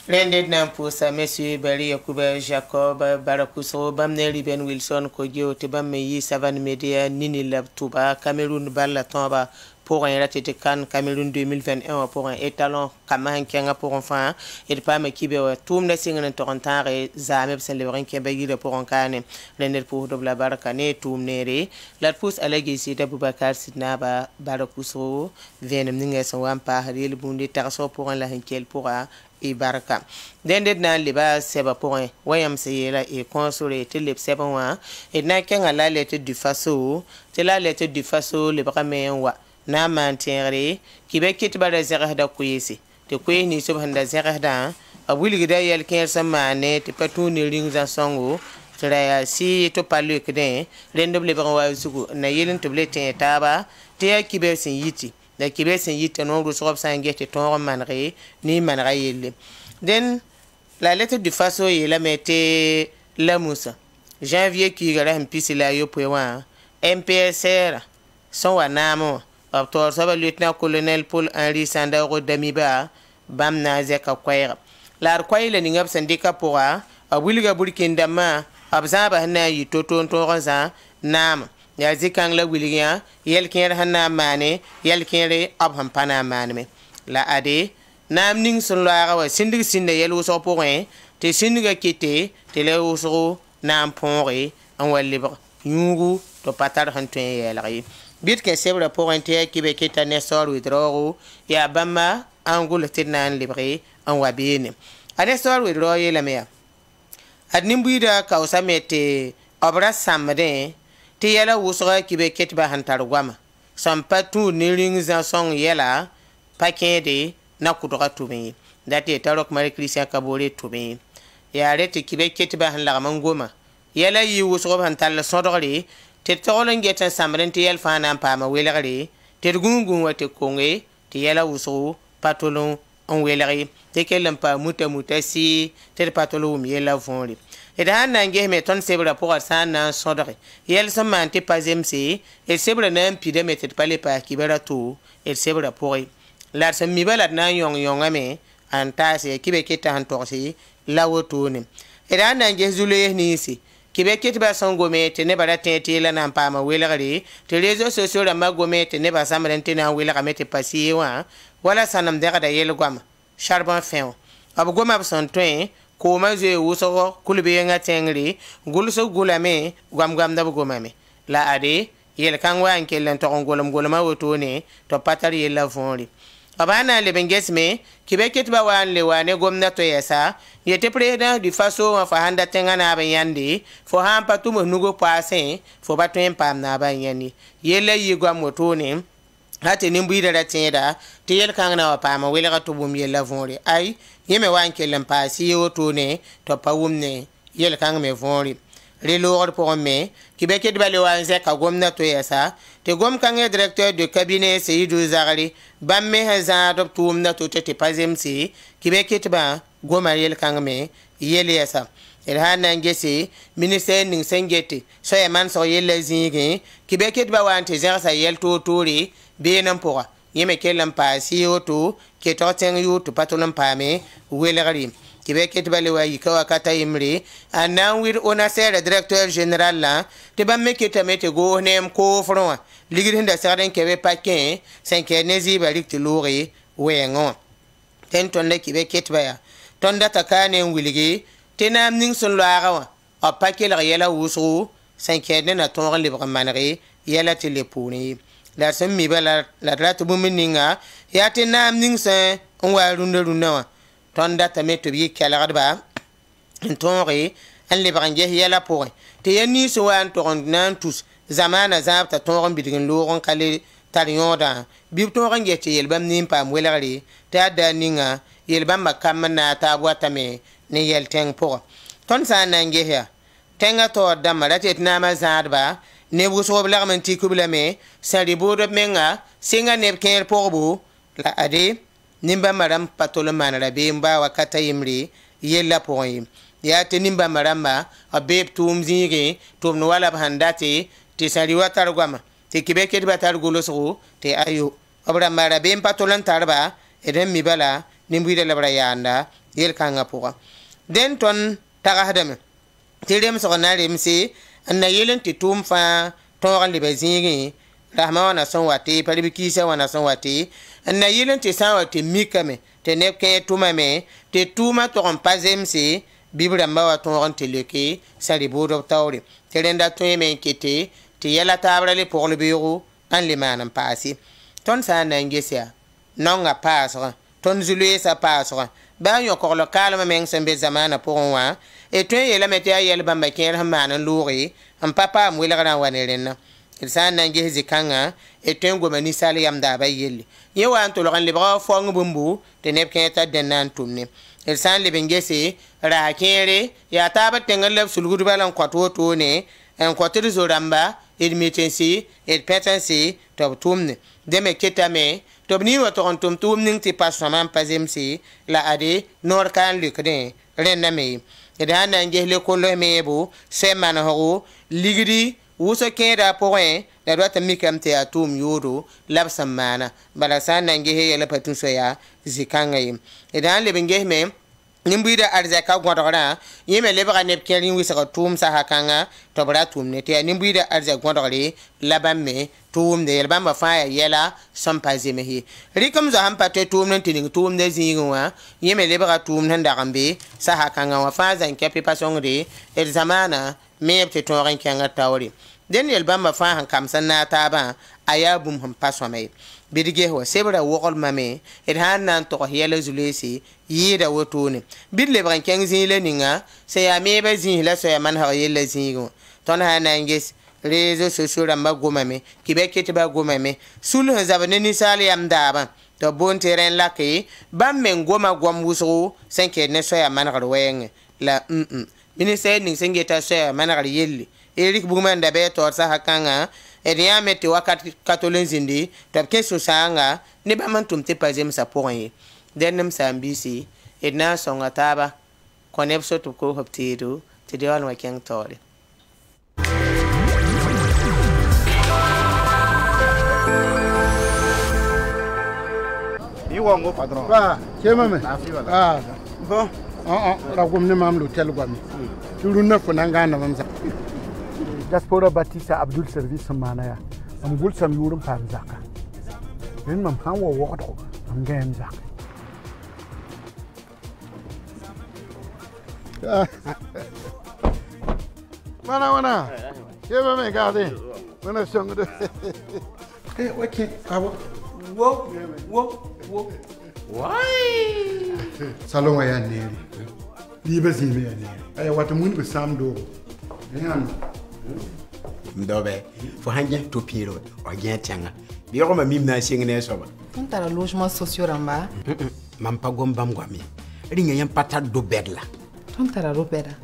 Rended Nampusa, Monsieur Barry Yakuba Jacob, Barakuso, Bamneli Ben Wilson, Kogyo, Tebame Savan Media, Nini Lab Touba, Cameroun Balla Tomba, pour un raté Cannes, Cameroun 2021, pour un étalon, Kamahan Kianga pour enfants, et pas me kibe, tout le signe en Toronto, et Zameb Saint-Lévrin qui a bagué pour un cane, Rended pour de la Barakane, tout nere, la pousse à la guisée d'Aboubacar Sidnaba, Barakuso, Venem Ninges, Wampa, Haril Bundi, Tarso pour un lahinkel pour un ibaraka dende na liba seba point wayam seyela e console te lep seba wa e na kenga la lettre du faso te la lettre du faso le brame wa na mantere ki be kit ba da zera da kuyesi te kuyi ni subhanda zera da a wuli gida yel ken samane te patu ni ring za songo tra si to palu kden rendo le brame wa suku na yelin to blete taba te ki be sin yiti da kibe sen yite no ru sorob sangete ton manre ni manra yelle den la lettre du faso yela mete la musa janvier qui gara mpisi la yo poewa MPSR son wanamo optor saba lieutenant colonel Paul Henri Sandaro Damiba bamna zeka kwaira la kwaila ni ngab sandika pora abulga burkinda ma abzaba na yito ton tonza nam ya zikang la wiliya yel ken hanna mane yel ken ab hampana mane la ade nam ning sun la wa sindig sinde yel wo so point te sindiga kite te le wo so nam ponre an walibre yungu to patar hantuen yelri bit ke sebra point ki be kita ne sor withdraw ya bamba angul tinan libre an wabine ane sor withdraw yela me adnim buida ka usamete obra samade ti yela wusra ki be ketba hantar gwama sampa tu ni ring za song yela pakede na kudura tumi dati tarok mari Christian Kabore tumi ya rete ki be ketba han la mangoma yela yi wusra hantar la sodori te tolen getan samren ti yel fana pa ma welare te gungun wa te konge te yela wusu patolon on welari te kelam pa muta si te patolon yela vonri et han nange me ton sebra pour sana sodre yel samante pazemsi et sebra nan pide me te pale pa kibera tu et sebra pour la sami bala na yong ame antase kibe kita han torsi lawotuni et han nange zule ni si kibe kiti ba sangome te ne bara tete la na pa ma welari te réseaux sociaux la magome te ne ba samrente na welaka mete pasiwa wala sanam daga da yel gwam charbon fin ab goma ba son toin ko ma je wuso kulbe nga tengri gulso gulame gwam da goma me la ade yel kan wa anke len to golama wotone to patar yel la fonri abana le bengesme kibe kiti ba wan le wane gomnato yesa yete président du faso wa fahanda tenga na ba yandi fo hampa tumo nugo passe fo batwen pam na ba yandi yele yigwa motone hate nimbu da tenda te yel kangna wa pama wele ga to bum yela vonri ay yeme wan kelen pasi wotone to pawumne yel kang me vonri le lord pour me kibe kiti ba le wan ze ka gomnato yesa te gom kange directeur de cabinet Seydou Zagari bamme haza do tumna to te pazemsi kibe kitba goma yel kangme yele yasa el hana ngesi ministère ning sengeti so e man so yele zingi kibe kitba wante zersa yel to tori be nan pora yeme kelam pa si oto ke to ten yu to patolon pame wele gari kibe kitba le wayi ka kata imri anan wir ona sere directeur général la te bamme kitamete go nem ko fronwa ligrin da sarden kebe paquin 5 nezi balik ti lori wengo ten tonde kibe kitba ya tonda takane wiligi tenam ning sun laarawa a paquel yela wusu 5 na ton libre manri yela ti le puni la sem mi bala la rat bumininga ya tenam ning sen on wa runda tonda tameto bi kalagadba tonri an libre nge yela pour te yani so wan to nan tous zamana zabta ton bidigin loron kale tarionda bibton ngete yelbam nim pam welari ta daninga yelbam makam na ta bwata me ne yel teng po ton sa nange ya tenga to damara tet na ma zadba ne buso blarman ti kubla me sari bodo menga singa ne ker porbu la ade nimba maram patolo manara be mba wakata yimri yella point ya te nimba maramba abeb tum zingi tum no wala handate te sari watar gwama te kibeke de batar goloso te ayo obra mara be patolan tarba eden mi bala nimbi de labra yanda yel kanga poa den ton taga hadame te dem so na remsi anna yelen te tum fa to ran libe zingi rahma wana son wati paribiki sa wana son wati anna yelen te sa wati mikame te nepke tuma me te tuma to on pazemsi bibra mbawa to ran te leke sari bodo tawri te renda to me kete te yela tabra le pour le bureau an le manam pasi ton sa na ngesia nonga pasra ton zulue sa pasra ba yo ko lo kalma men sembe zamana pour wa et to yela mete yela bamba ken ha manan luri am papa am wela ran wanelena il sa na ngezi kanga et to ngoma ni sali yam da ba yeli yewa an to lo kan le bra fo ngumbu te ne ken ta denan tumne il sa le bengese ra kere ya taba tengal sulgudu balan kwato to ne en kwato zoramba il metensi il petensi to tumne deme ketame to ni wato on tumning ti passaman pazemsi la ade nor kan lukne rename eda na ngele ko lo mebo semana ho ligidi wuso keda point da dota mikamte atum yodo labsamana bala sana ngehe yela patun soya zikanga yim eda le bengehme nimbuida arzaka gondora yeme lebra ne kelin wisa tum sa hakanga to bra tum ne te nimbuida arzaka gondore labamme tum de yelbamba fa yela sampazeme hi rikom za hampa te tum ne tin tum de zinwa yeme lebra tum nan da gambe sa hakanga wa fa zan kepi pasongre el zamana me te to ran kyanga tawri den yelbamba fa han kamsan na taba ayabum ham paswame bidige ho sebra wogol mame et hanan to yela zulesi yida wotone bidle bran kyang zile ninga se ya mebe zin la so ya man ha yela zingo ton hanan ges réseaux sociaux ramba gomame kibeke ba gomame sul zabane ni sali am daba to bon terrain lake bam men goma gom wuso senke ne so ya man ha weng la ministère ning sengeta so ya man ha yeli Eric Bouman da be to sa hakanga et rien mettre wakat katolin zindi tab keso sanga ne ba man tumte pazem sa poye denem sambisi et na songa taba konep so to ko hoptido te de wal wa keng tore Iwango patron. Ah, chema me. Ah, bon. La gomne mam l'hôtel gwami. Tulu na fona ngana mamza. Diaspora Batista Abdul Service manaya. Am gul sam yurum pam zaka. Ben mam han wo wodo. Am gem zaka. Mana. Chema me gade. Mana songo. Okay, kawo. Whoa. Why? Salon ya neri. Libe zime ya neri. Aya watu mwini be samdo. Mdobe, fo hanje to piro, o gen tianga. Bi ko ma mim na singne so ba. On tara logement social ramba. Mam pa gom bam gwami. Ringa yam patat do bedla. On tara robera.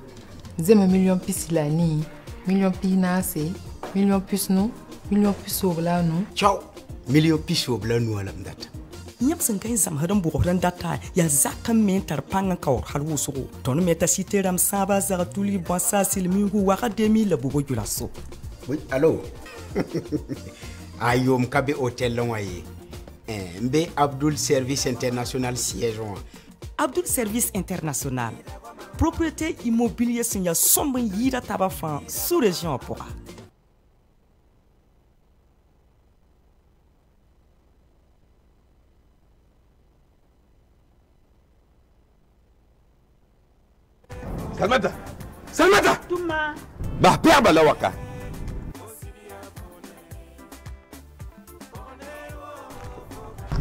Zeme million pisila ni, million pinase, million pisno, million pisobla no. Ciao. Million piso bla no alam data. Nyap sen kan zam hadan bu horan data ya zakan men tar panga kawr har wusu ton meta siteram saba za tuli bon sa silmi hu wa kademi la bu jula so. Oui, allô. Ayom kabe hotel lonwaye. Mbe Abdul Service International siège. Abdul Service International. Propriété immobilier signa sombre yira tabafan sous région pour. Salmata Tuma Bah perba la waka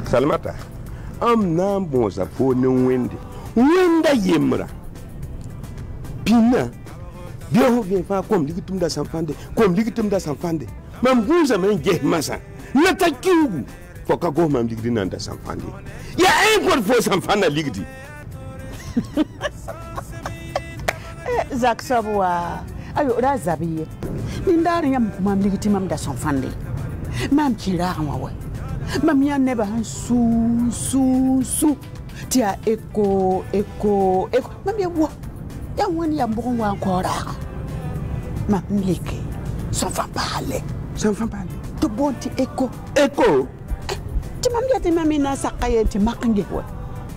Salmata am nan bon sa fo ne wenda yemra pina bio vient fa comme ligitum da sanfande mam guza men je masa nata kiugu fo ka go mam ligdi nan da sanfande ya encore fo sanfanda ligdi Zak sabwa ayo razabiye nindari yam mam ligiti mam da sanfande mam kira wa mam ya neba han su tia eko mam ya wo ya woni ya mbon wa encore mam leke sans fa parler to bonti eko ti mam ya ti mamina sakayenti makange wo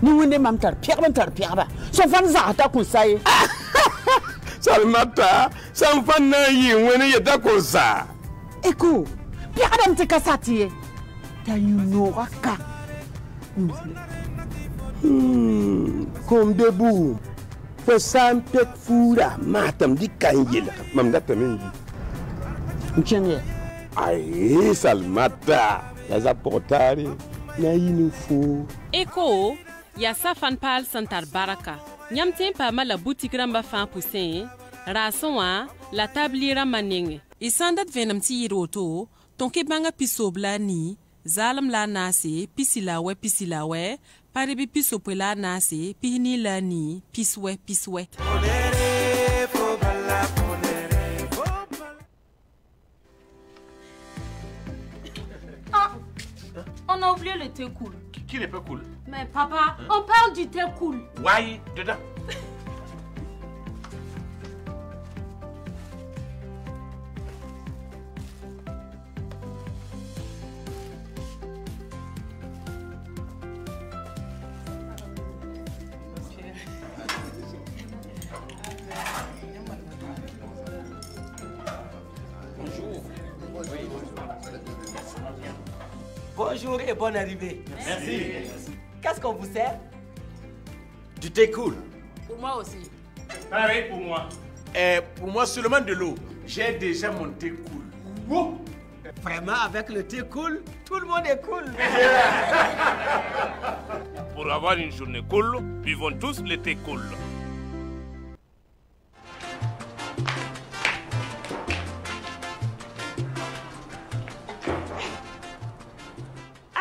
ni wonde mam tar pierre so fan za ta kun sai Salmata san fan na yi wani ya ta kunsa eko pierre adam te kasati ta yuno raka comme debout fo san pek fura matam di kanjela mam data min mchenge ai Salmata ya za portari na yinu fo Eko ya Safan Pal Santar Baraka nyamten pa mala boutique ramba fan poussin rasonwa la tabliera manenge isandat venam ti roto tonke banga pisobla ni zalam la nase pisila we paribi pisope la nase pihni la ni piswe On a oublié le thé cool. Qui n'est pas cool? Mais papa, on parle du thé cool. Ouais, dedans. Bonjour et bonne arrivée. Merci. Qu'est-ce qu'on vous sert? Du thé cool. Pour moi aussi. Pareil pour moi. Pour moi seulement de l'eau. J'ai déjà mon thé cool. Wow. Vraiment, avec le thé cool, tout le monde est cool. Pour avoir une journée cool, buvons tous le thé cool.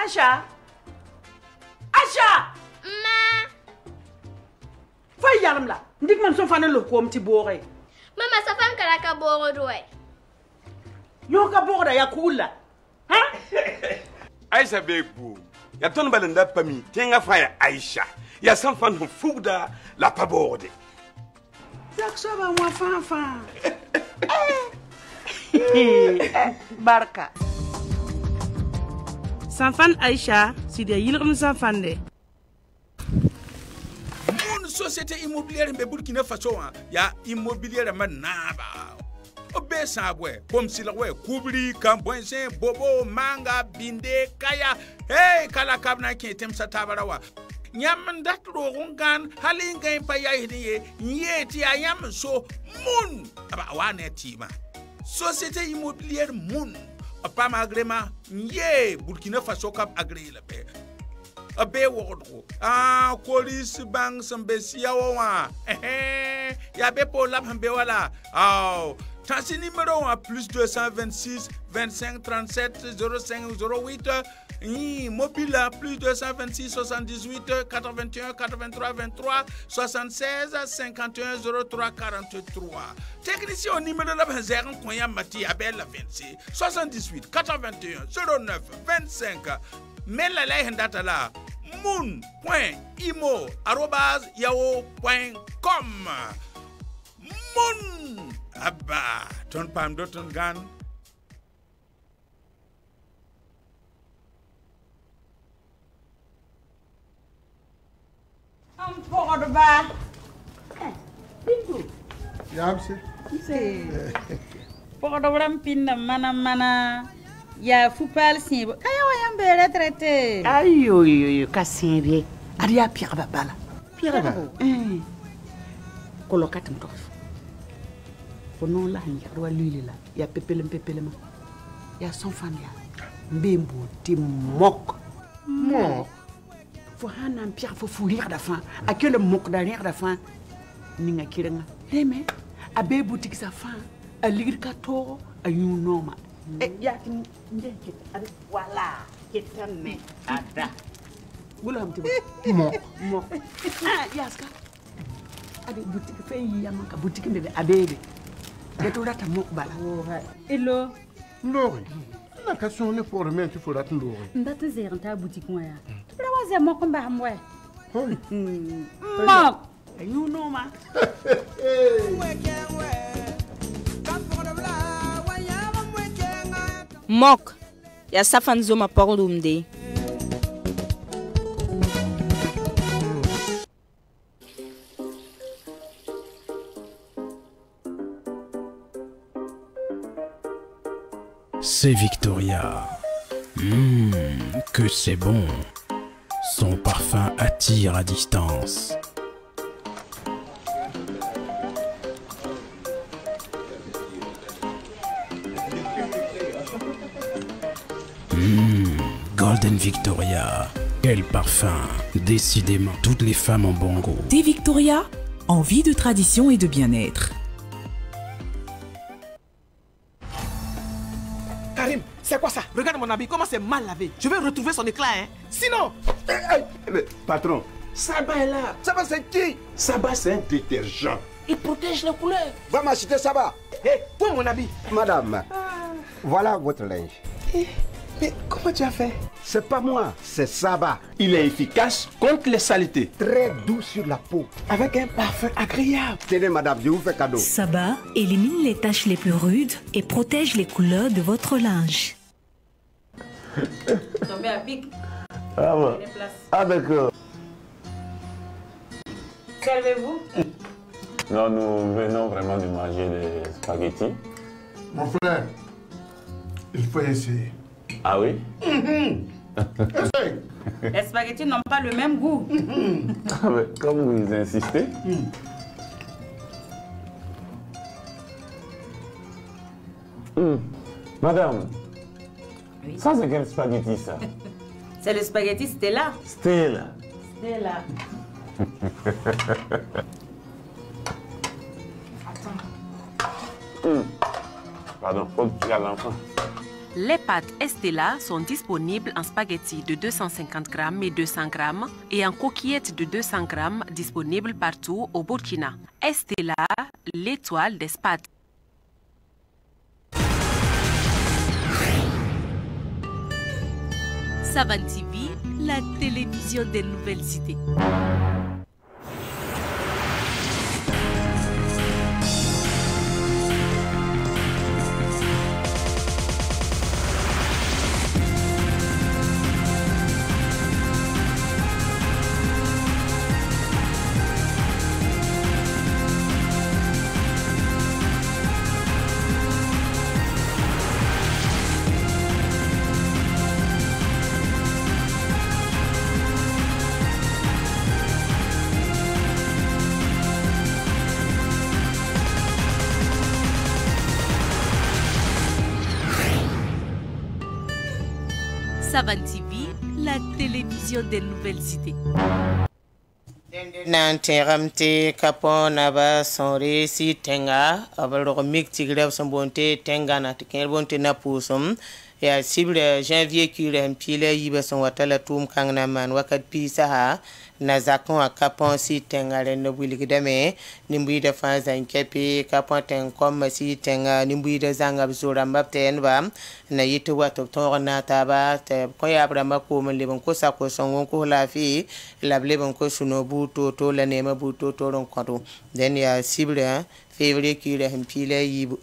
Acha! Ma! Fay yalam la. Ndik man so fane lo ko mti boore. Mama sa fan kala ka boro doy. Yo ka bora ya kula. Aisha bebu. Ya ton balanda pami. Tenga faya Aisha. Ya san fan fugda la paborde. Zaksoba wa fanfa. Barka. Sanfan Aisha, si de yilgum sanfan de. Mon société immobilière be Burkina Faso ya immobilière manaba. Obe sabwe, comme si la we kubri, kambwense, bobo, manga, binde, kaya. Hey, kala kabna ki tem satabarawa. Nyam dat rogungan halinga impaya hiniye nyeti ayam so mun aba wane tima. Société immobilière mun pas agrément nye Burkina Faso cap agré la paix abe wodro police bank sambesia wa ya be pour la hambe wala Tansi numéro plus 226 25 37 05 08 mobile plus 226 78 81 83 23 76 51 03 43 technicien au numéro la benzer konya mati abel 26 78 81 09 25 mais la data la moon.imo@yahoo.com Moon Abba ton pam doton gan Porba. Bintu. Yamsi. Porba pinna mana. Ya fupal sin. Kaya wayam be retraité. Ayo kasinre. Aria Pierre Babala. Pierre Babala. Colocatem tof. Fonon la hanya roi luli la. Ya pepelem. Ya son famille. Mbembo ti mok. Mok. Faut un Pierre faut fourir la fin. À que le mok derrière la fin. Ninga kirenga. Deme. A be boutique sa fin. A lire kato. A you normal. Ya ndeke voilà ketane ada wala am tiba mo yaska ade boutique fe yama ka boutique bebe abebe beto data mo bala elo ndori la question ne pour mais tu faut ndori ndata zeranta boutique moya bra waze mo ko mba mwe mo you know ma Mok, ya safan zoma porlumde. C'est Victoria. Que c'est bon. Son parfum attire à distance. Golden Victoria. Quel parfum. Décidément, toutes les femmes ont bon goût. Thé Victoria, envie de tradition et de bien-être. Karim, c'est quoi ça? Regarde mon habit, comment c'est mal lavé. Je vais retrouver son éclat, hein. Sinon... Mais, patron, Saba est là. Saba, c'est qui? Saba, c'est un détergent. Il protège les couleurs. Va m'acheter Saba. Hé, pour mon habit. Madame, voilà votre linge. Mais comment tu as fait? C'est pas moi, c'est Saba. Il est efficace contre les saletés. Très doux sur la peau. Avec un parfum agréable. Tenez madame, je vous fais cadeau. Saba élimine les taches les plus rudes et protège les couleurs de votre linge. Tombez à pic. Ah ouais. Ah d'accord. Servez-vous? Non, nous venons vraiment de manger des spaghettis. Mon frère, il faut essayer. Ah oui? Les spaghettis n'ont pas le même goût. Ah, mais comme vous insistez. Madame, oui. Ça c'est quel spaghetti ça? C'est le spaghetti Stella. Stella. Stella. Pardon, faut dire à l'enfant. Les pâtes Estella sont disponibles en spaghettis de 250 grammes et 200 grammes et en coquillettes de 200 grammes disponibles partout au Burkina. Estella, l'étoile des pâtes. Savan TV, la télévision des nouvelles idées. Savan TV, la télévision des nouvelles idées. Nanteramte kapona ba sonre si tenga abalo mik tigrev sonbonte tenga na tikelbonte na pusum ya sibre janvier kure mpile yiba son watala tum kangna man wakat pisa ha na zakon a kapon si tenga le no buligdame nimbu de fanza nkepi kapon ten kom si tenga nimbu de zanga bzura mbapten ba na yitu wato to na taba te ko ya brama ko mun lebon ko sa ko son ko lafi lablebon ko suno buto to la nema buto to ron kodo den ya sibre février kure mpile yibu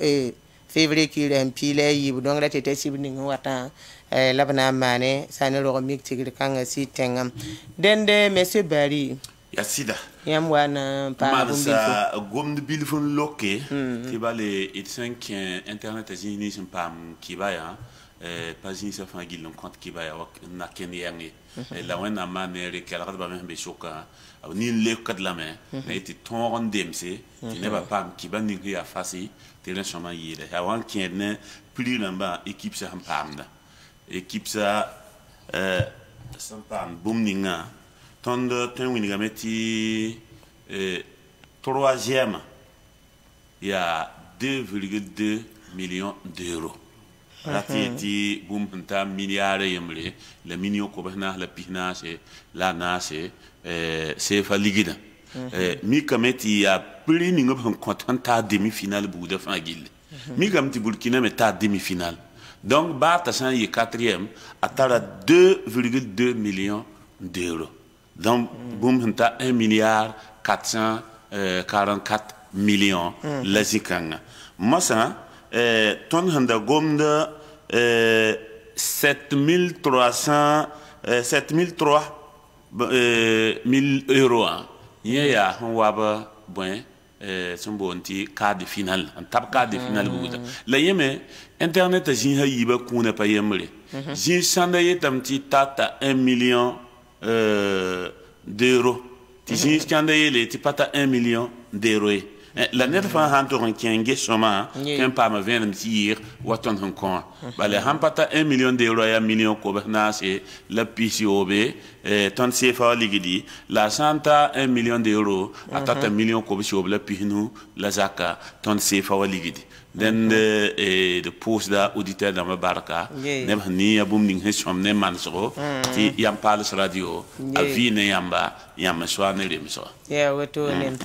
février kure mpile yibu donc la tete sibni wata labana mane sanelo mik tigir kanga si tengam dende monsieur Barry Yasida yam wana pa sa gom de bilfon loke qui va les et 5 internet azini sem pam qui va ya pas ni sa fa gilon compte qui va ya na kenyangi la wana mane re kala ba me shoka ni le kad la main na été ton demse qui ne va pas qui va ni ya fasi tele chama yire avant qui ne plus là-bas équipe sa pam équipe ça sympa boomninga tande tenwiniga meti troisième il y a 2,2 millions d'euros ratiti boompunta milliards yemle le minio ko bana la pihna c'est la na c'est fa ligida mi kameti ya plus ni ngop contenta demi-finale bu de fangil mi kamti Burkina meta demi-finale. Donc, Batasan est 4e, à 2,2 millions d'euros. Donc, boum, 1 milliard 444 millions. Lazikanga. Moi, ça, ton handa gomda 7,300 euros. Il y a un waba, bon. Son bonti quart de finale en tap quart de finale bouda la yeme internet jin ha yiba kuna pa yemre jin sanda yetamti tata 1 million d'euros ti jin sanda yele ti pata 1 million d'euros la net fa han to kenge soma ken pa ma venam ti yir waton han kon bale han pata 1 million d'euros ya million ko na se la PCOB ton CFA ligidi la santa 1 million d'euros atata million ko PCOB la pihnu la zaka ton CFA ligidi den de post da auditeur da mabarka ne ni abum ning he somne manso ti yam palace radio avine yamba yam so ne rimso ya wato nen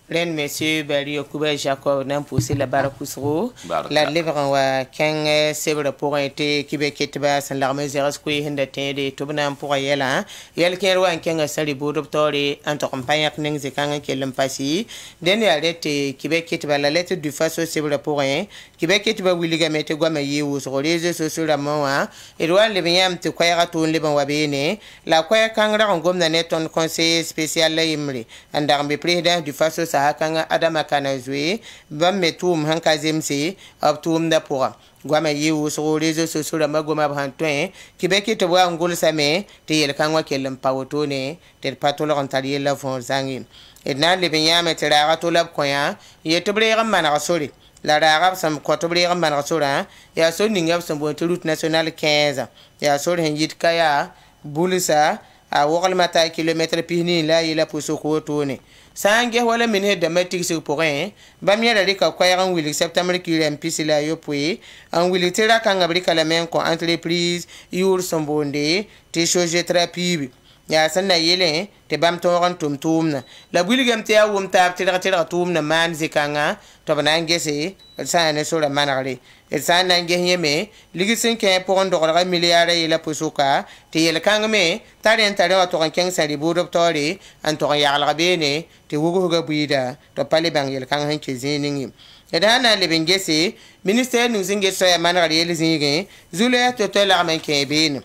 len monsieur Barry Okuba Jacob nan pousser la barakusro la levran wa keng sebre pour été Québec ba san l'armée zeras ko hinda tede to bana pour yela yel ken wa keng sali bo docteur entre campagne ak ning zekanga kelem pasi den ya lete Québec ba la lettre du face sebre pour rien Québec ba wiliga mete gwa mayi wo so les sociaux la moa et doit le biam te kwaya to le ban wa bene la kwaya kangra ngomna neton conseiller spécial la imri andarmbe président du face sa kanga adama kana zwe bam metum hankazemse abtum da pora gwama yiwu so rezo so so ma goma bantoin Québec to wa ngol same te yel kanwa kelem pawoto ne te patolo ontali la fon zangi et nan le benyame te ra to lab koya yetebre ram mana sori la ragab sam kotobre ram mana sora ya so ningab sam bo route nationale 15 ya so henjit kaya bulisa a wakal mata kilomètre pini la yela puso ko tone sange wala min he damatic sur point bam yela rika kwayan wili septembre kilem pisila yo pui an wili tira kanga brika la men ko entreprise yur sombonde te choje trapibi ya sanna yele te bam to ran tumtumna la buligam te awum ta tira tumna man zikanga to banangese sa ne so la manare san nan ge yeme ligisin ke pour ndogra milliard ila pusuka te yel kangme tare wa to kan sari bu doctori an to yalga bene te wugo ga buida to pale bang yel kang han ke ziningi edana le bengese ministère nous inge so ya manara yel zingi zule to to la man ke bin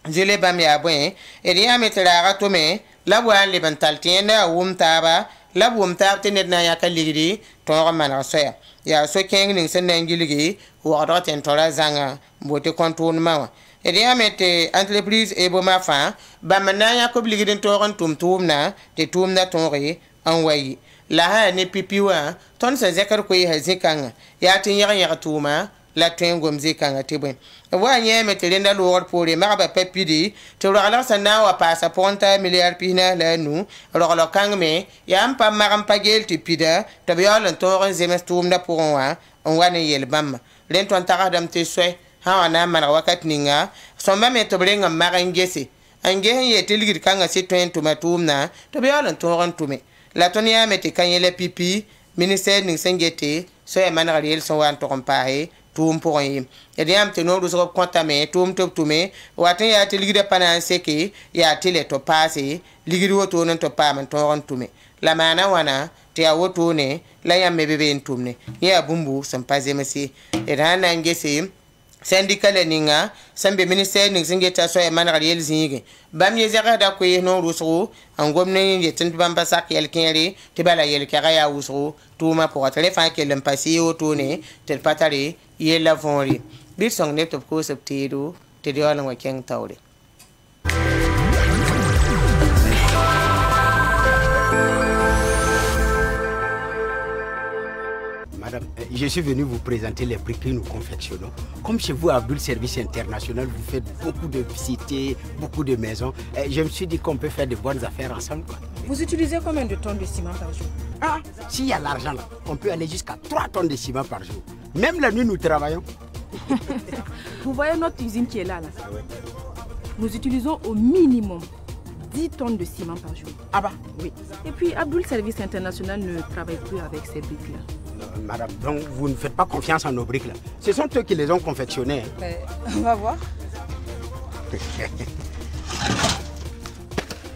zule bam ya bwen e ya metara ga to me la wa le bantal tienda wum taba la wum tab tenet na ya kaligri to manara so ya so keng ning sen ngiligi wa do ten to la zanga bote kontoun ma e ya mete entreprise e bo ma fa ba manaya ko ligri to ron tumna te tumna tonri an wayi la ha ne pipiwa ton sa zakar ko yi hazikanga ya tin yaga tuma la tin gomzi kanga tibwen wa nye metelenda lor pore ma ba pepidi to rala sana wa passaporta milliard pina la nu rolo kangme ya ampa magam pagel tipida to be yolon to ron zemestum na pourwa on wane yel bam len ton taradam te swe ha wana man wakat ninga so mame to brenga magangese angehen ye teligir kanga sitwen to matumna to be yolon to ron tume la tonia meti kanyele pipi ministère ning sengete so e manara yel so wan to comparer tum pour y et diam te no do so contame tum top tume watin ya te ligide panan seki ya tele to passer ligide woto non to pa man to ron tume la mana wana te ya woto ne la yamme bebe en tumne ya bumbu sam pazemesi et dana ngese syndicat leninga sambe ministère ning singeta so e manara yel zingi bam ye zaka da ko no rusro an gomne ye tin bamba sak yel kenri te bala yel kara ya usro tuma pour tele fa ke lem pasi o tone tel patare ye la vonri bir song ne top ko septido te de wala ngakeng tawde. Madame, je suis venu vous présenter les prix que nous confectionnons. Comme chez vous, à Abdul Service International, vous faites beaucoup de cités, beaucoup de maisons. Je me suis dit qu'on peut faire de bonnes affaires ensemble. Vous utilisez combien de tonnes de ciment par jour? Ah, s'il y a l'argent là, on peut aller jusqu'à 3 tonnes de ciment par jour. Même la nuit, nous travaillons. Vous voyez notre usine qui est là, là. Nous utilisons au minimum 10 tonnes de ciment par jour. Ah bah oui. Et puis Abdul Service International ne travaille plus avec ces briques-là. Madame, donc vous ne faites pas confiance en nos briques là. Ce sont eux qui les ont confectionnées. On va voir.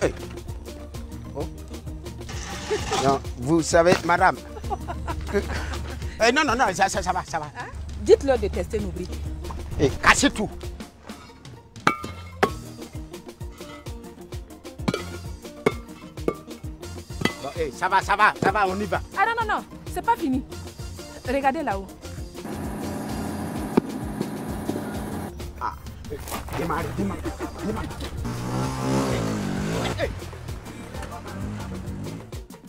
Hey. Oh. Non, vous savez, madame. Non, ça va. Hein? Dites-leur de tester nos briques. Et cassez tout. Bon, ça va, on y va. Ah non, c'est pas fini. Regardez là-haut. Ah, démarre.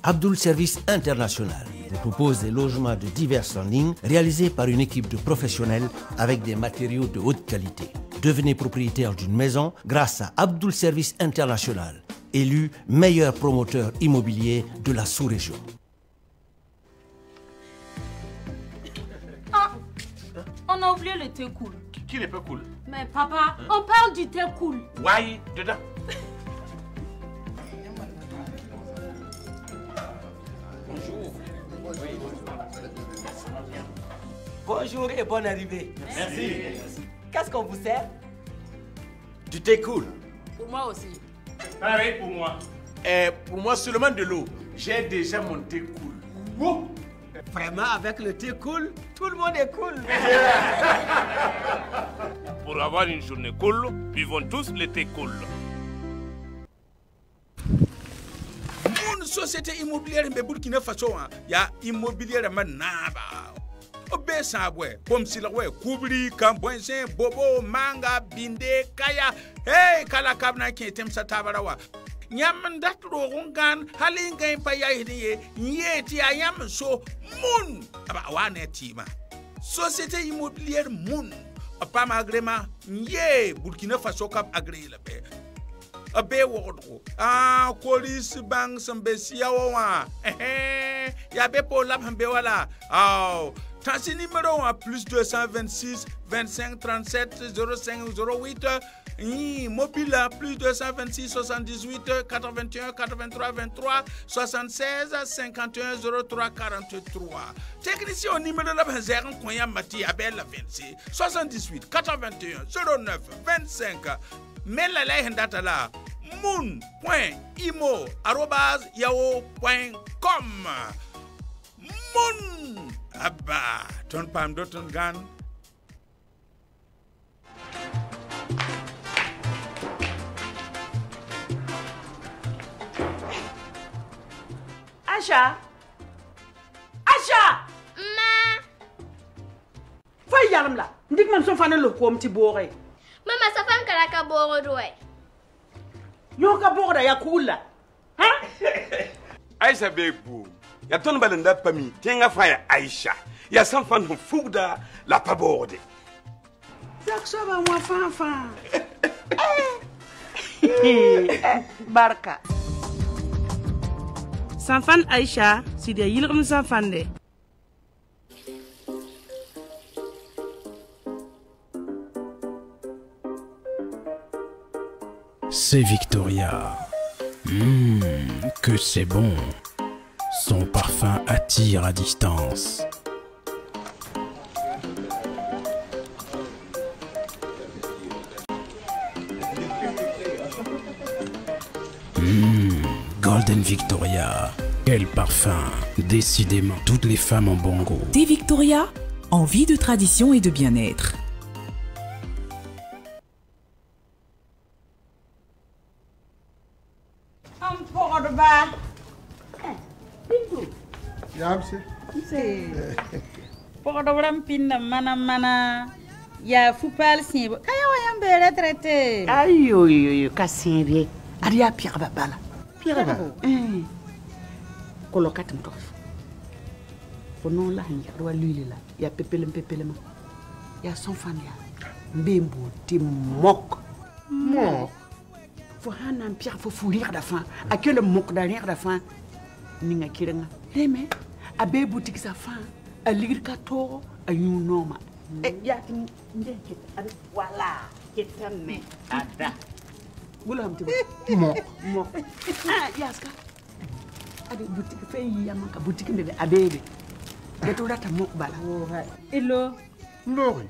Abdul Service International vous propose des logements de diverses lignes réalisés par une équipe de professionnels avec des matériaux de haute qualité. Devenez propriétaire d'une maison grâce à Abdul Service International, élu meilleur promoteur immobilier de la sous-région. On a oublié le thé cool. Qui n'est pas cool? Mais papa, on parle du thé cool. Ouais, dedans. Bonjour et bonne arrivée. Merci. Qu'est-ce qu'on vous sert? Du thé cool. Pour moi aussi. Pareil pour moi. Pour moi seulement de l'eau. J'ai déjà mon thé cool. Bon. Vraiment, avec le thé cool, tout le monde est cool. Pour avoir une journée cool, buvons tous le thé cool. Une société immobilière de Burkina Faso, il y a immobilière manaba. Obe sabwe, comme si la ouais, Koubri, Kambouensen, Bobo, Manga, Binde, Kaya, hey, Kalakabna qui est Tabarawa. Nyam dat rongan halinga impaya hiniye nyeti ayam so mun aba wane tima société immobilière mun apa magrema nye Burkina Faso kap agré la be abe wodro police bank sambesia wa ya be po lab hambe wala Tansi numéro 1 plus 226 25 37 05 08. Mobile plus 226 78 81 83 23 76 51 03 43. Technicien au numéro de la Benzer Koya Mati Abel 26 78 81 09 25. Mais la data là moon.imo@yahoo.com. Moon Abba ton pam doton gan. Acha. Ma. Fay yaram la. Ndik man son fanel ko mti boore. Mama sa fan kala ka booro doy. Yo ka boora ya kula. Ha? Aisha bebu. Ya ton balanda pami. Tenga faya Aisha. Ya san fan fugda la paborde. Yak soba wa fan. Barka. Sanfan Aisha, si de yilgum sanfan de. C'est Victoria. Que c'est bon. Son parfum attire à distance. Golden Victoria. Quel parfum. Décidément, toutes les femmes ont bon goût. Thé Victoria, envie de tradition et de bien-être. Ya fupal simbo kaya wayan be retraité Ayo kasimbe aria Pierre babala kolokat mtof fono la hanya ro luli la ya pepelem ya son fan ya mbembo ti mok fo hanan Pierre fo fourir da fin à que le mok derrière da fin ninga kirenga reme abe boutique sa fin a ligir ka to ayu noma ya tin ndeke ada wala ketame ada bulam ti mok yaska ada boutique fe yama ka boutique bebe abebe beto data mok bala elo Lori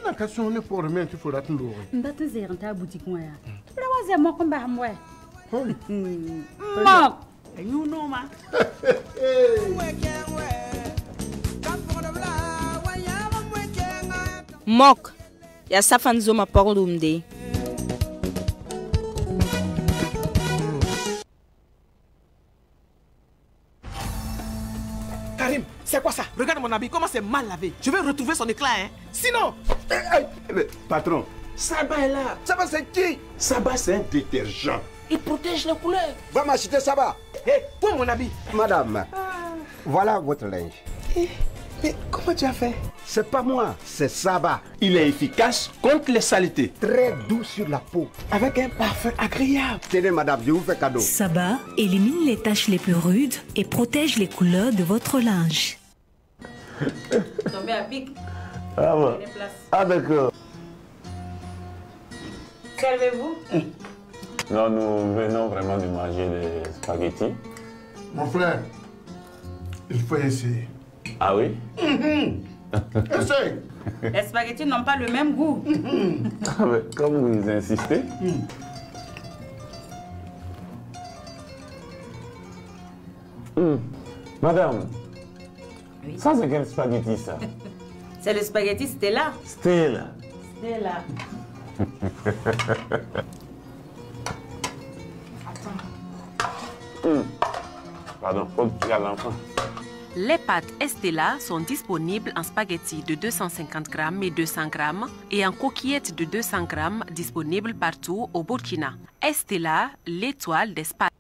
na ka sonne pour remettre faut data Lori ndata zeranta boutique moya la waze mok mba hamwe mok ayu noma Mok, ya safan zoma porlumde. Karim, c'est quoi ça? Regarde mon habit, comment c'est mal lavé. Je vais retrouver son éclat, hein. Sinon... Patron, Saba est là. Saba c'est qui? Saba c'est un détergent. Il protège les couleurs. Va m'acheter Saba. Hé, pour mon habit. Madame, voilà votre linge. Mais comment tu as fait? C'est pas moi, c'est Saba. Il est efficace contre les saletés. Très doux sur la peau. Avec un parfum agréable. Tenez madame, je vous fais cadeau. Saba élimine les taches les plus rudes et protège les couleurs de votre linge. Tombé à pic. Ah bon. Ah d'accord. Servez-vous? Non, nous venons vraiment de manger des spaghettis. Mon frère, il faut essayer. Ah oui? Essaye. Les spaghettis n'ont pas le même goût. Ah, mais comme vous insistez. Madame, oui. Ça c'est quel spaghetti ça? C'est le spaghetti Stella. Stella. Stella. Pardon, à l'enfant. Les pâtes Estella sont disponibles en spaghetti de 250 grammes et 200 grammes et en coquillettes de 200 grammes disponibles partout au Burkina. Estella, l'étoile d'Espagne.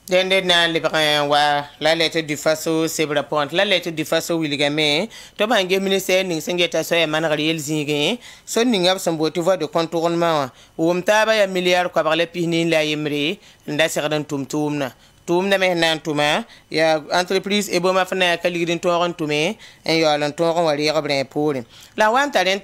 Dende na librin wa la lettre du faso sebra point la lettre du faso wilgame to bange ministère ning sengeta so e manari elzinge so ninga samboti voie de contournement wumta ba ya milliard ko barle pini la yemre nda serdan tumtumna tum na me nan tuma ya entreprise e boma fana ka ligidin toron tume en yo lan toron wari ya bren pour la wan taren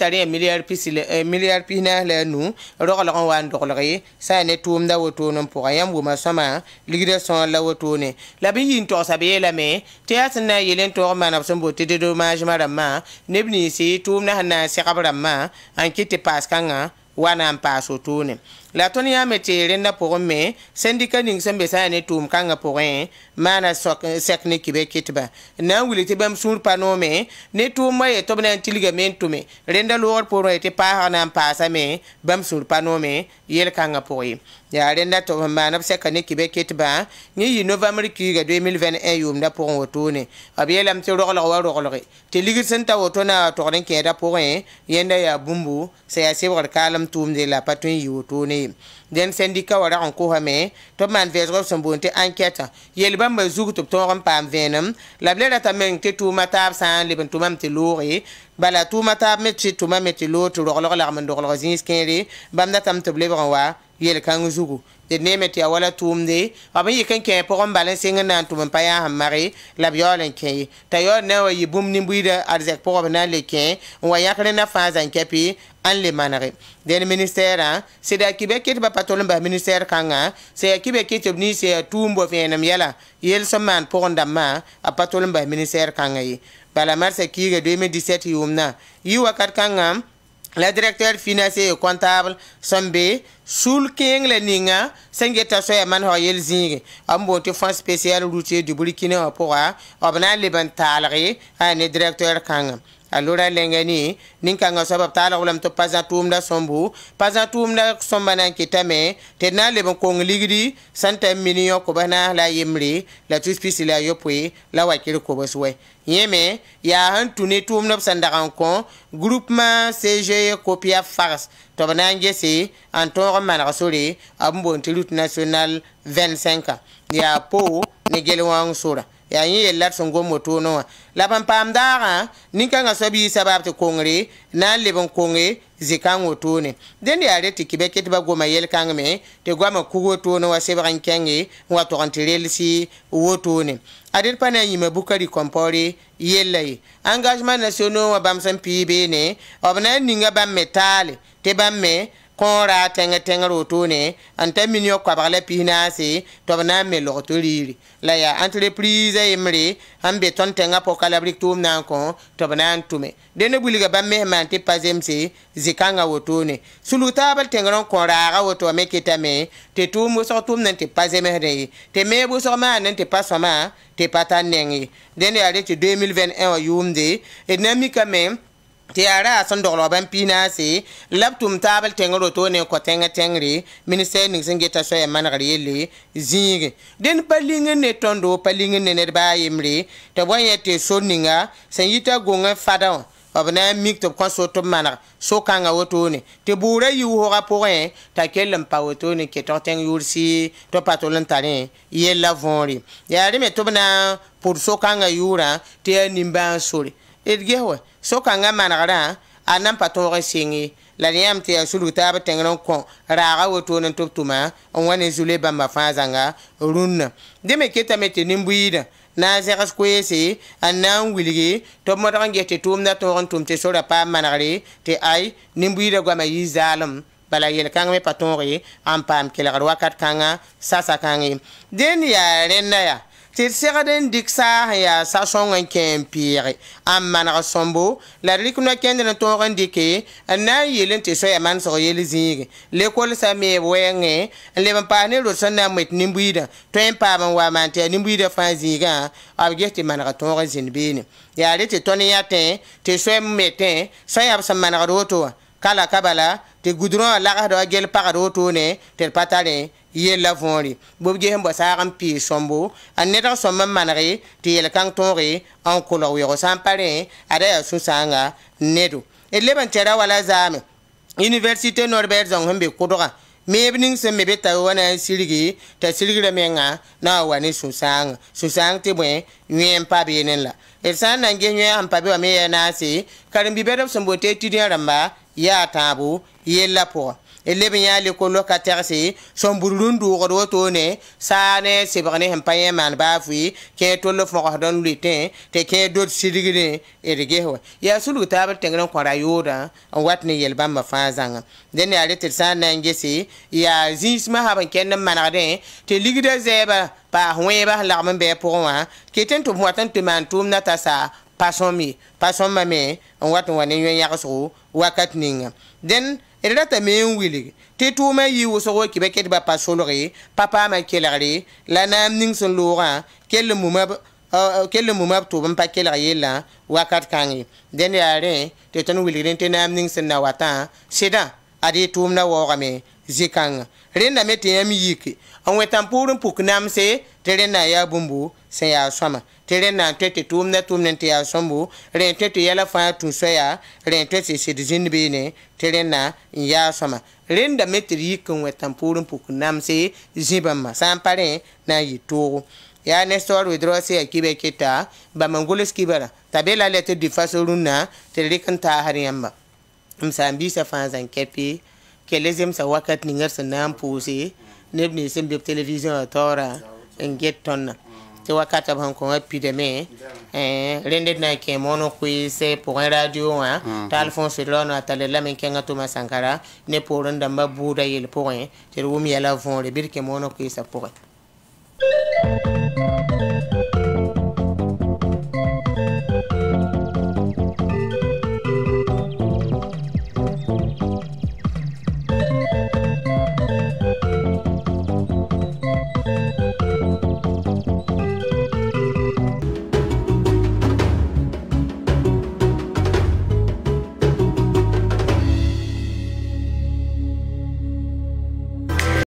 milliard pina la nu ro la wan do le sa ne tum da woto non pour ayam wo ma sama ligide son la woto ne la bi yin to sabe la me te asna yelen to man abson bote de dommage madama ne bni si tum na na se kabramma an kiti pas kanga wana paso tune la tonia metere na pour me syndicat ning sembe sa ne tum kanga pour mana sekne kibe kitba na wulite bam sur panome ne tum ma to bana intelligament me renda lor pour ete pa na pasa me bam sur panome yel kanga pour ya renda to mana sekne kibe kitba ni novembre ki ga 2021 yum da pour wotone abiyelam te ro la te ligi senta wotona to ren ke da pour yenda ya bumbu se ya se war kalam tum de la patun yotone den syndicat wara on ko hame to man vezro sombonte enquête yel bamba zugu to toram pam venam la bleda tamen te tu matab san le bentu mam te lori bala tu matab metti tu mameti lo to ro la man do ro zin skere bamda tam to blebra wa yel kan zugu de nemeti wala tumde abi kan ke pour on balance ngana tum pa ya hamare la biolen ke tayo na wa yibum nimbuida arzek pour bana le ke wa yakre na faza nkepi an le manare den ministère c'est da kibeke ba patolon ba ministère kanga c'est kibeke tobni c'est tumbo fenam yala yel soman pour ndama a patolon ba ministère kanga yi bala mars ki 2017 yumna yi wakat kanga la directeur financier et comptable sombe sul king le ninga sengeta soya man ho yel zingi ambo te fonds spécial routier du Burkina Faso obna le ban talari a ne directeur kanga alora lengani ninkanga sabab tala ulam to pazatum da sombu pazatum da sombana kitame tena le bon kong ligidi santa million ko bana la yemri la tuspisi la yopwe la wakir ko boswe yeme ya han tuni tum no sandaran ko groupement CG copia farce to bana ngesi antor man rasuri ambo route national 25 ya po ne gelwang sura ya yi lat songo moto no la pam dara ninka sabi sabab to kongre na lebon konge zikan woto ne den ya reti kibeke tiba goma yel kangme te goma kugo to no wasebran kenge wa to antirelsi woto ne adir pana yima bukari kompori yelay engagement national wa bam san pibe ne obna ninga bam metale te bam me kora tenga rotone anta minyo kwa bagala pinase to bana me lotoriri la ya entreprise emre hambe ton tenga po kalabrik tum nan ko to bana tume dene buliga bamme mante pazemse zikanga wotone suluta bal tenga ko raga woto me kitame te tum so tum nan te pazeme re te me bu so ma nan te pasama te patanengi dene ya 2021 yumde enamika me te ara son doglo ban pinase laptum tabal tengro to ne ko tengri ministère ning singeta so e managari le zingi den palinge ne tondo palinge ne ba yimri te boyete soninga sanyita gonga fada obna mik to konso to manar so kanga woto ne te bura yu ho rapporé ta kelem pa woto ne ke to teng yursi to patolon tane yella vonri ya de me to bana pour so kanga yura te nimba sori edgewa so kanga managara anam patore singi la niam te suluta ba tengron ko raga woto nan toptuma on wane zule bamba fazanga runna de me keta mete nimbuida na zeras kwese anan wiligi to modan gete tumna to ron tumte sora pa managare te ay nimbuida gwa ma yizalam bala yel kanga me patore am pam kela wakat kanga sasa kangi den ya renna ya te seraden diksa ya sa songan kempire am manara sombo la rikuna kende na toran dike na yelen te so ya man so yeli zingi le kol sa me wenge le ban pa ne ro sanna met nimbuida to en pa ban wa man te nimbuida fa zinga ab gesti manara toran zinbini ya rete toni ya te so meten so ya sa manara roto kala kabala te goudron la ga do gel pa roto ne te patale yella vonri bobje hembo saram pi sombo aneta somma manare ti yel kan tonre en kolo yo sampare ada ya susanga nedo eleban tera wala zame université Norbert Zong hembe kodora mebning se mebeta wana siligi ta siligi menga na wani susanga te bwe nyem pa benen la el san nange nyem am pa be wa me na se karim bibero sombo te tidia ramba ya tabu yella po ele binya le ko locataire si son burun du go to ne sa ne se bane hem paye man ba fi ke to le fo don lutin te ke do sidigine e rege ho ya sulu ta ba tengran ko rayoda wat ne yel ba ma fa zanga den ya le tirsan na ngesi ya zisma ha ban ken manade te ligida zeba pa hoye ba la man be pour wa ke ten to mo tan te man tum na ta sa passon mame on wat woni yon yakso wakat ninga den erata me wili te to ma yi wo so ki be ket ba passolori papa ma kelari la nam ning son lora kel mumab to ban pa kelari la wakat kangi den yare te ton wili te nam ning sen na wata seda adi tum na wo game zikanga rena mete yam yiki on wetan purun puknam se terena ya bumbu se ya soma terena tete tum na te ya sombu ren tete yala fa tun soya ren tete se dizin bene terena ya soma renda mete yikon wetan purun puknam se zibama sampare na yito ya nestor withdraw se akibe kita ba mangulis kibara tabela lettre du fasoruna terikanta hariyamba msambi sa fanzan kepi kelezem sa wakat ningar sa nam puse nebni sem de television tora en get ton te wakata ban ko epidemie rendet na ke mono kuise pour un radio téléphone sur l'on atale la men kenga to masankara ne pour ndamba buda yel pour te wumi yala fon le bir ke mono kuise pour